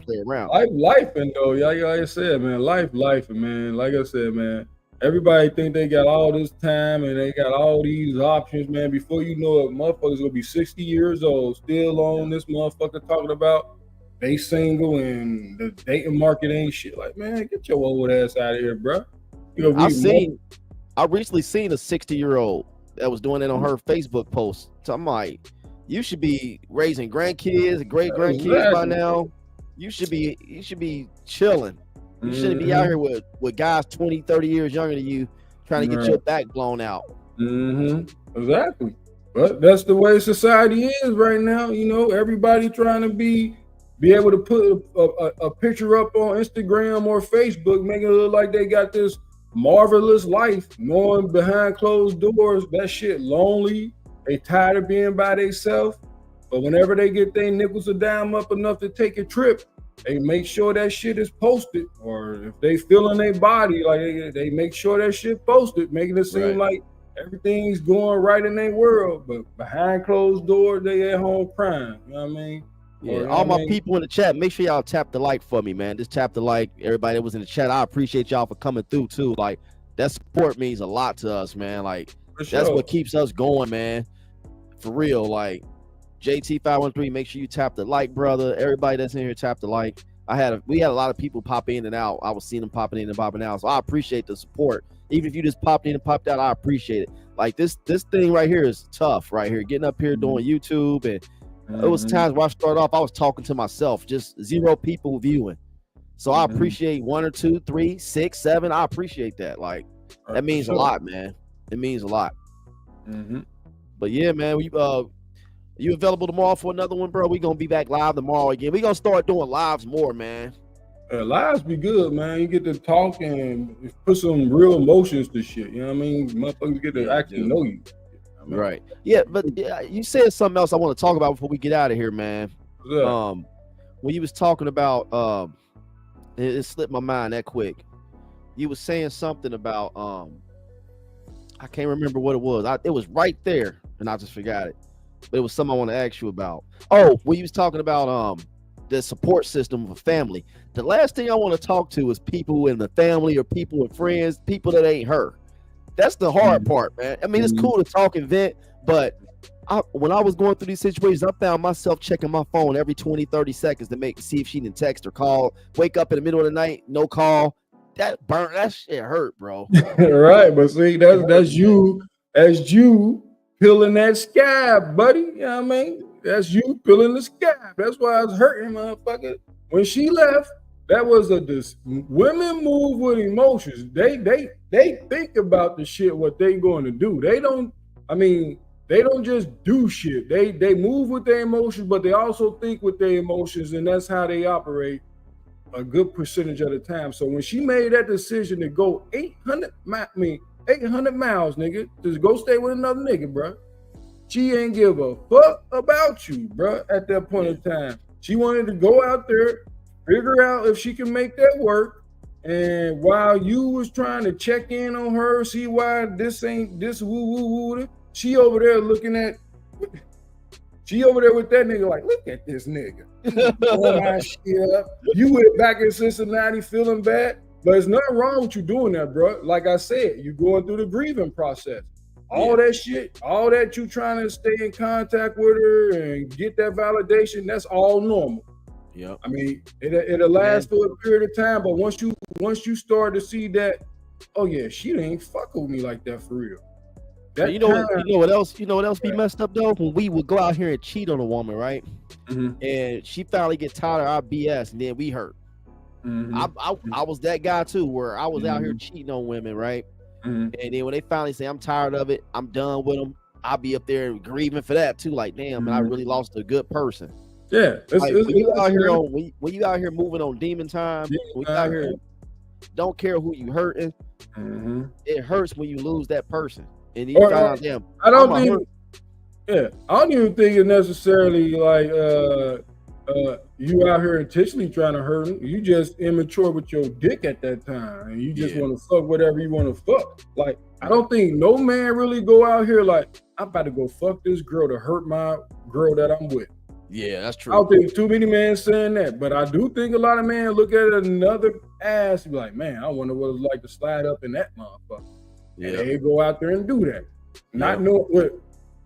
play around. Life and though, like I said, man, life, and man, like I said, man, everybody think they got all this time and they got all these options, man. Before you know it, motherfuckers gonna be 60 years old, still on this motherfucker talking about they single and the dating market ain't shit. Like, man, get your old ass out of here, bro. I recently seen a 60-year-old that was doing it on her Facebook post. So I'm like, you should be raising grandkids, great grandkids by now. You should be chilling. You shouldn't be out here with guys 20, 30 years younger than you trying to get your back blown out. Exactly. But that's the way society is right now. Everybody trying to be able to put a picture up on Instagram or Facebook, making it look like they got this marvelous life, knowing behind closed doors, that shit lonely. They tired of being by themselves, but whenever they get their nickels a dime up enough to take a trip, they make sure that shit is posted. Or if they feeling their body, like they make sure that shit posted, making it seem like everything's going right in their world. But behind closed doors, they at home crying. You know what I mean? Yeah, all my people in the chat, make sure y'all tap the like for me, man. Just tap the like. Everybody that was in the chat, I appreciate y'all for coming through too. Like that support means a lot to us, man. Like that's what keeps us going, man. For real, like JT513, make sure you tap the like, brother. Everybody that's in here, tap the like. we had a lot of people pop in and out. I was seeing them popping in and popping out. So I appreciate the support. Even if you just popped in and popped out, I appreciate it. Like this thing right here is tough right here. Getting up here doing YouTube, and it was times where I started off, I was talking to myself, just 0 people viewing. So I appreciate 1 or 2, 3, 6, 7. I appreciate that. Like that means a lot, man. It means a lot. But yeah, man, you available tomorrow for another one, bro? We gonna be back live tomorrow again. We gonna start doing lives more, man. Lives be good, man. You get to talk and put some real emotions to shit. You know what I mean? Motherfuckers get to actually know you. I mean, right. Yeah, but you said something else I want to talk about before we get out of here, man. When you was talking about it slipped my mind that quick. You was saying something about I can't remember what it was. It was right there, and I just forgot it. But it was something I want to ask you about. Oh, when you was talking about the support system of a family. The last thing I want to talk to is people in the family or people with friends, people that ain't her. That's the hard part, man. I mean, it's cool to talk and vent, but when I was going through these situations, I found myself checking my phone every 20, 30 seconds to see if she didn't text or call. Wake up in the middle of the night, no call. That shit hurt, bro. Right, but see, that's you peeling that scab, buddy. You know what I mean? That's you peeling the scab. That's why I was hurting, motherfucker. When she left, that was women move with emotions. They think about the shit what they going to do. They don't just do shit. They move with their emotions, but they also think with their emotions, and that's how they operate a good percentage of the time. So when she made that decision to go 800 miles, nigga, just go stay with another nigga, bro. She ain't give a fuck about you, bro, at that point in time. She wanted to go out there, figure out if she can make that work. And while you was trying to check in on her, see why this ain't this woo, she over there looking at, she over there with that nigga like, look at this nigga. Blowing my shit up. You went back in Cincinnati feeling bad, but there's nothing wrong with you doing that, bro. Like I said, you going through the grieving process. All that shit, all that you trying to stay in contact with her and get that validation, that's all normal. Yeah. I mean, it'll last for a period of time, but once you start to see that, oh yeah, she ain't fuck with me like that for real. You know what else be messed up though? When we would go out here and cheat on a woman, right? And she finally get tired of our BS, and then we hurt. I was that guy too, where I was out here cheating on women, right? And then when they finally say I'm tired of it, I'm done with them, I'll be up there grieving for that too. Like, damn, man, I really lost a good person. Yeah, when you out here moving on demon time, when you out here don't care who you hurting, it hurts when you lose that person. And you find out, damn, I don't even think it's necessarily like you out here intentionally trying to hurt him. You just immature with your dick at that time, and you just want to fuck whatever you want to fuck. Like, I don't think no man really go out here like, I'm about to go fuck this girl to hurt my girl that I'm with. Yeah, that's true. I don't think too many men saying that, but I do think a lot of men look at another ass and be like, man, I wonder what it's like to slide up in that motherfucker. Yeah. And they go out there and do that.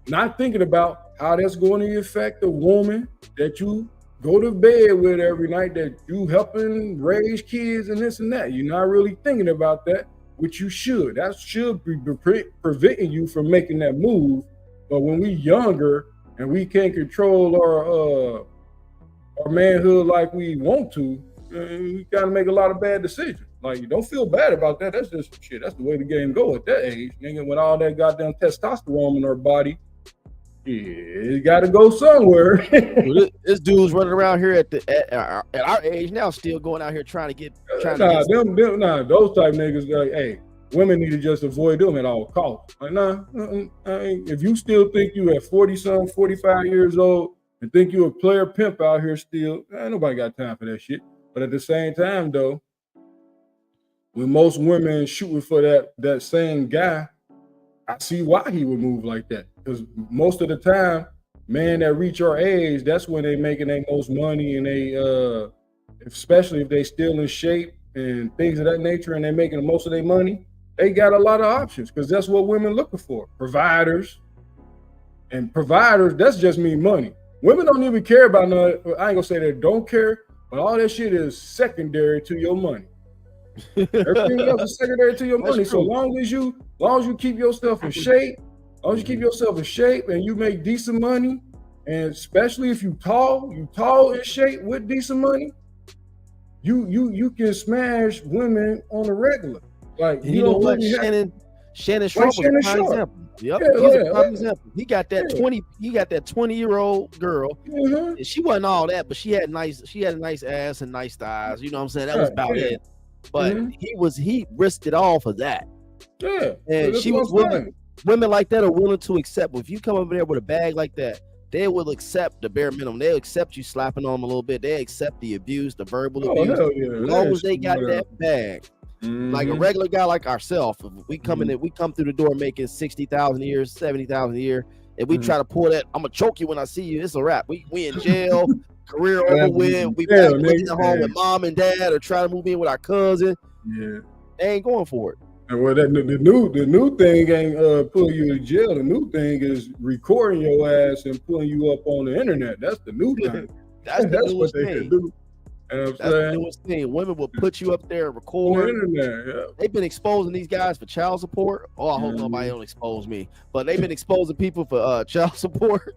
Not thinking about how that's going to affect the woman that you go to bed with every night, that you helping raise kids and this and that. You're not really thinking about that, which you should. That should be preventing you from making that move. But when we younger and we can't control our manhood like we want to, we gotta make a lot of bad decisions. Like, you don't feel bad about that. That's just shit. That's the way the game go at that age, nigga. With all that goddamn testosterone in our body, it got to go somewhere. This dude's running around here at our age now, still going out here trying to get. Those type niggas. Like, hey, women need to just avoid them at all costs. Like, if you still think you at 40-something, 45 years old, and think you a player pimp out here still, ain't nobody got time for that shit. But at the same time, though, when most women shooting for that same guy, I see why he would move like that. Because most of the time, men that reach our age, that's when they making their most money, and they, especially if they still in shape and things of that nature, and they're making the most of their money, they got a lot of options, because that's what women looking for. Providers. And providers, that's just mean money. Women don't even care about none. I ain't gonna say they don't care, But all that shit is secondary to your money. Everything else is secondary to your money. So long as you keep yourself in shape, and you make decent money, and especially if you tall in shape with decent money, you can smash women on the regular. Like you know what, Shannon Sharp was a prime example. Yep, he's a prime example. He got that 20-year-old girl, and she wasn't all that, but she had a nice ass and nice thighs. You know what I'm saying? That was about it. But he risked it all for that. Yeah, and she was women like that are willing to accept. If you come over there with a bag like that, they will accept the bare minimum. They'll accept you slapping on them a little bit. They accept the abuse, the verbal abuse, as long as they got that bag. Like a regular guy like ourselves, if we come in, we come through the door making 60,000 a year, 70,000 a year, and we try to pull that, I'm gonna choke you when I see you. It's a wrap. We in jail, career over with. We back at home with mom and dad, or try to move in with our cousin. Yeah, they ain't going for it. And well, the new thing ain't pulling you to jail. The new thing is recording your ass and pulling you up on the internet. That's the new thing. That's what they can do. That's the newest thing. Women will put you up there and record. They've been exposing these guys for child support. Oh, I hope nobody don't expose me. But they've been exposing people for child support.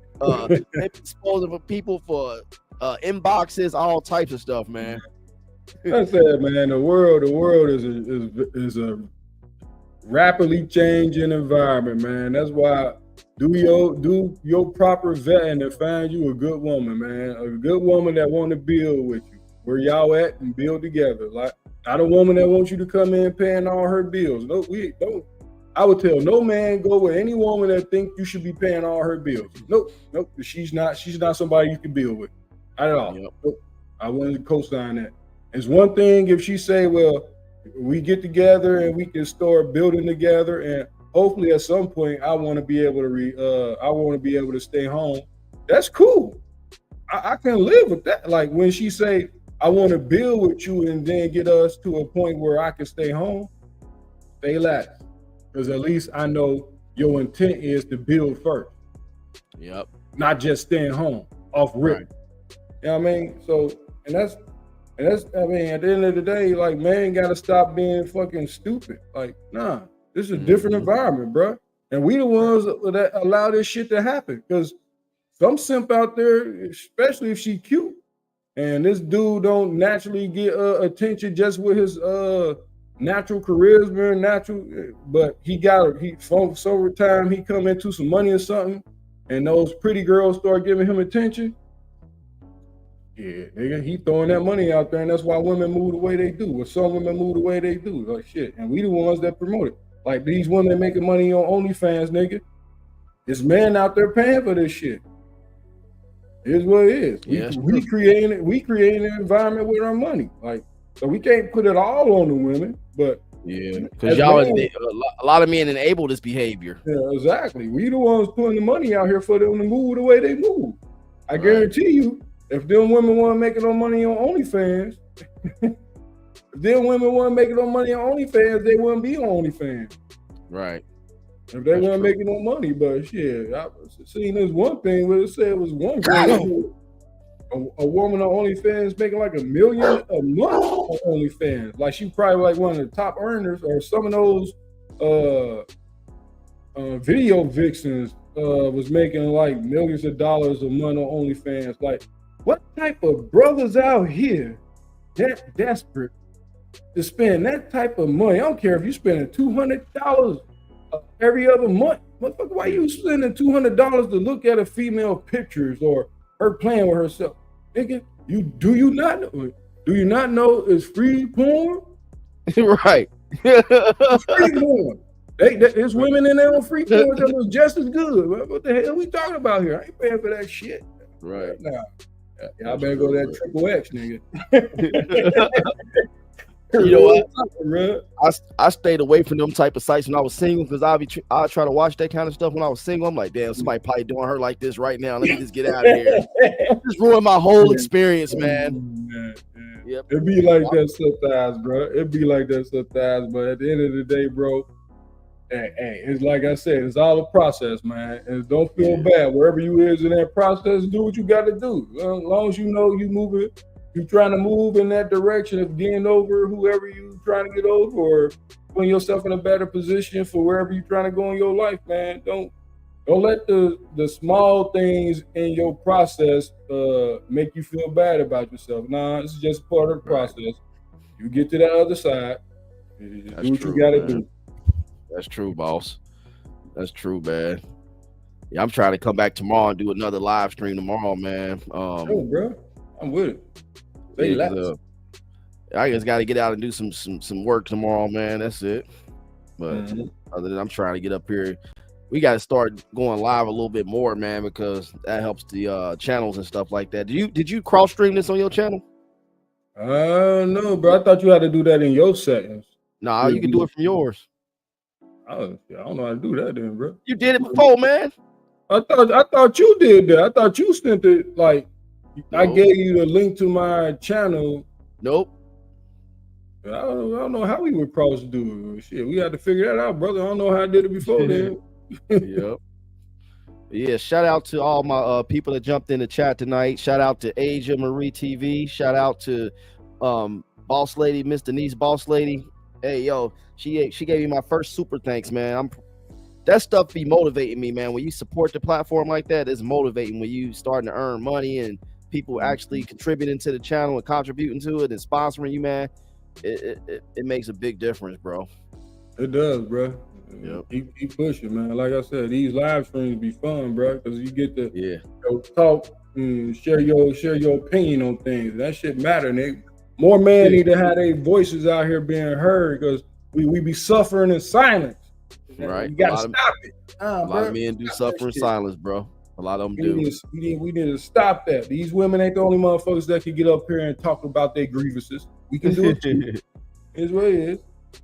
They've been exposing for people for inboxes, all types of stuff, man. That's it, man. The world is a rapidly changing environment, man. That's why do your proper vetting and find you a good woman, man. A good woman that want to build with you. Where y'all at and build together. Like, not a woman that wants you to come in paying all her bills. No, we don't. I would tell no man go with any woman that think you should be paying all her bills. Nope. She's not somebody you can build with. Not at all. Yep. Nope. I wouldn't co-sign that. It's one thing if she say, well, we get together and we can start building together, and hopefully at some point I want to be able to stay home. That's cool. I can live with that. Like when she say, I want to build with you and then get us to a point where I can stay home, stay last. Because at least I know your intent is to build first. Yep. Not just staying home off rip. Right. You know what I mean? So, and that's, I mean, at the end of the day, like, man gotta stop being fucking stupid. Like, nah, this is a different environment, bro. And we the ones that allow this shit to happen. Because some simp out there, especially if she cute, and this dude don't naturally get attention just with his natural charisma, but from over time he come into some money or something, and those pretty girls start giving him attention. Yeah, nigga, he throwing that money out there, and that's why women move the way they do. Or some women move the way they do, like shit. And we the ones that promote it. Like these women making money on OnlyFans, nigga. It's men out there paying for this shit. Here's what it is. We creating an environment with our money. Like, so we can't put it all on the women, but yeah, because y'all, a lot of men enable this behavior. Yeah, exactly. We the ones putting the money out here for them to move the way they move. I guarantee you, if them women want to make it on money on OnlyFans, they wouldn't be on OnlyFans. Right. If they weren't making no money, but shit, I seen this one thing where it said it was one girl, a woman on OnlyFans making like $1 million a month on OnlyFans. Like she probably like one of the top earners, or some of those video vixens was making like millions of dollars a month on OnlyFans. Like, what type of brothers out here that desperate to spend that type of money? I don't care if you're spending $200 every other month. Motherfucker, why you spending $200 to look at a female pictures or her playing with herself? Nigga, do you not know it's free porn? Right. It's free porn. There's women in there on free porn that was just as good. What the hell are we talking about here? I ain't paying for that shit. Right. Nah. Y'all better go to that triple X, nigga. You know what? I stayed away from them type of sites when I was single, because I try to watch that kind of stuff when I was single. I'm like, damn, somebody probably doing her like this right now. Let me just get out of here. Just ruin my whole experience, man. Yep. It'd be like that sometimes, bro. It'd be like that sometimes, but at the end of the day, bro, hey, it's like I said, it's all a process, man. And don't feel bad. Wherever you is in that process, do what you got to do. As long as you know you moving You trying to move in that direction of getting over whoever you trying to get over, or putting yourself in a better position for wherever you trying to go in your life, man. Don't let the small things in your process make you feel bad about yourself. Nah, this is just part of the process. You get to that other side, That's do what true, you gotta man. do. That's true, boss. That's true, man. Yeah, I'm trying to come back tomorrow and do another live stream tomorrow, man. Oh, bro, I'm with it. They Yeah, I just got to get out and do some work tomorrow, man. That's it. But other than I'm trying to get up here, we got to start going live a little bit more, man, because that helps the channels and stuff like that. Did you cross stream this on your channel? No, bro. I thought you had to do that in your settings. Nah, you can do it from yours. I don't know how to do that then, bro. You did it before, man. I thought you did that. I thought you sent it like I gave you the link to my channel. Nope. I don't know how we would cross do it. Shit, we had to figure that out, brother. I don't know how I did it before then. Yep. Yeah, shout out to all my people that jumped in the chat tonight. Shout out to Asia Marie TV. Shout out to Boss Lady, Miss Denise Boss Lady. Hey, yo, she gave me my first super thanks, man. That stuff be motivating me, man. When you support the platform like that, it's motivating. When you starting to earn money and people actually contributing to the channel and contributing to it and sponsoring you, man, it makes a big difference, bro. It does, bro. Yep. Keep pushing, man. Like I said, these live streams be fun, bro, because you get to talk and share your opinion on things. That shit matter. And more men need to have their voices out here being heard, because we be suffering in silence. Right. You gotta stop it. A lot of men do suffer in silence, bro. A lot of them do. We need to stop that. These women ain't the only motherfuckers that can get up here and talk about their grievances. We can do it too. It's what it is.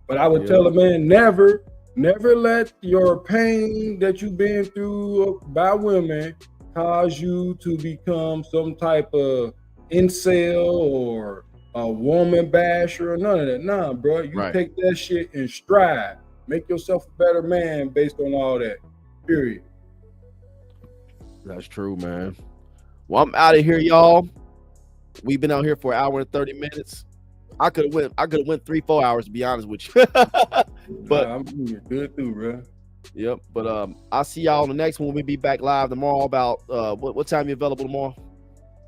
But I would tell a man, never let your pain that you've been through by women cause you to become some type of incel or a woman basher or none of that. Nah, bro. You take that shit in stride. Make yourself a better man based on all that. Period. That's true, man. Well, I'm out of here, y'all. We've been out here for 1 hour and 30 minutes. I could have went 3-4 hours, to be honest with you. But I'm good too, bro. Yep. But I'll see y'all on the next one. We'll be back live tomorrow about what time you available tomorrow?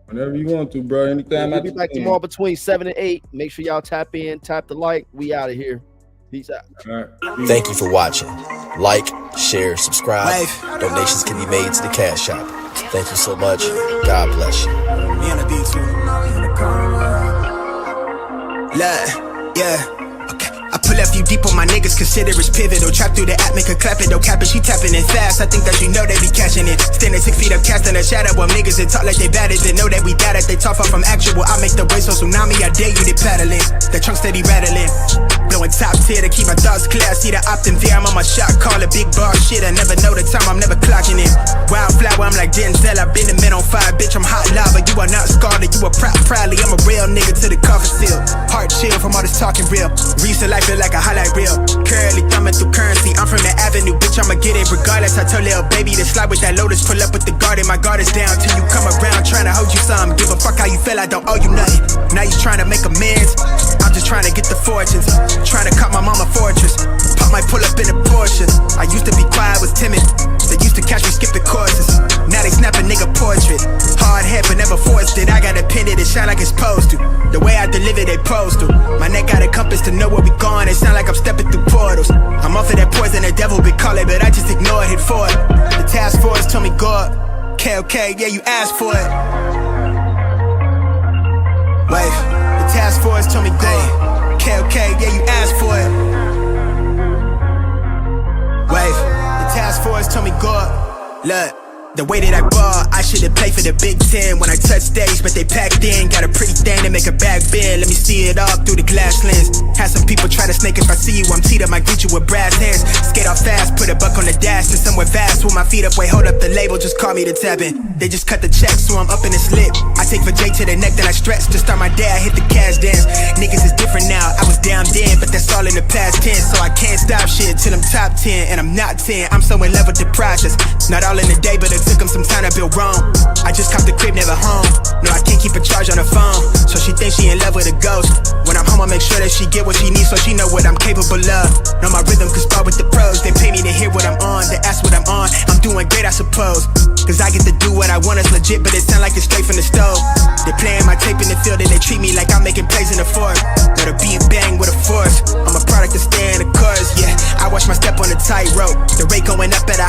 Whenever you want to, bro. Anytime. We'll be back tomorrow between 7 and 8. Make sure y'all tap in, tap the like. We out of here. Peace out. Thank you for watching. Like, share, subscribe. Donations can be made to the Cash App. Thank you so much. God bless you. Me on the beat too. Yeah. Okay. I pull up you deep on my niggas, consider it's pivotal. Trap through the app, make her clap it, don't cap it, she tapping it fast. I think that you know they be catching it. Standing 6 feet up, casting a shadow of niggas that talk like they bad it. They know that we got it, they talk far from actual. I make the waves so tsunami, I dare you to paddle it. The trunk steady rattling. Blowing top tier to keep my thoughts clear. I see the opt in there, I'm on my shot, call it big bar shit. I never know the time, I'm never clocking in. Wildflower, I'm like Denzel, I've been the men on fire, bitch, I'm hot lava. You are not scarlet, you are proudly, I'm a real nigga to the coffin seal. Heart chill from all this talking real. Recent life feel like a highlight reel. Curly thumbing through currency, I'm from the avenue, bitch, I'ma get it regardless. I told little baby to slide with that Lotus, pull up with the garden, my guard is down till you come around, trying to hold you some. Give a fuck how you feel, I don't owe you nothing. Now you trying to make amends, I'm just trying to get the fortunes. Trying to cut my mama fortress. Pop might pull up in a Porsche. I used to be quiet, was timid. They used to catch me skipping courses. Now they snap a nigga portrait. Hard head but never forced it. I got a pin it shine like it's supposed to. The way I deliver they posed to. My neck got a compass to know where we going. It sound like I'm stepping through portals. I'm off of that poison, the devil be calling, but I just ignore it, hit for it. The task force told me go up. Okay, yeah, you asked for it. Wait, the task force told me go up. Okay, yeah, you asked for it. Wave, the task force told me go up. Look, the way that I ball, I should've played for the Big Ten when I touched stage, but they packed in. Got a pretty thing to make a back bend. Let me see it all through the glass lens. Had some people try to snake if I see you. I'm teed up, I greet you with brass hands. Skate off fast, put a buck on the dash to somewhere vast. With my feet up, wait, hold up the label, just call me to tap in. They just cut the check, so I'm up in the slip. I take for J to the neck, then I stretch to start my day. I hit the cash dance. Niggas is different now. I was down then, but that's all in the past tense. So I can't stop shit till I'm top 10, and I'm not 10. I'm so in love with the process. Not all in the day, but a took him some time to build Rome. I just copped the crib, never home. No, I can't keep a charge on the phone. So she thinks she in love with a ghost. When I'm home, I make sure that she get what she needs, so she know what I'm capable of. Know my rhythm, could spar with the pros. They pay me to hear what I'm on, they ask what I'm on. I'm doing great, I suppose. Cause I get to do what I want, it's legit, but it sound like it's straight from the stove. They playing my tape in the field and they treat me like I'm making plays in the fourth. Gotta beat bang with a force. I'm a product of staying the course, yeah. I watch my step on the tightrope. The rate going up at a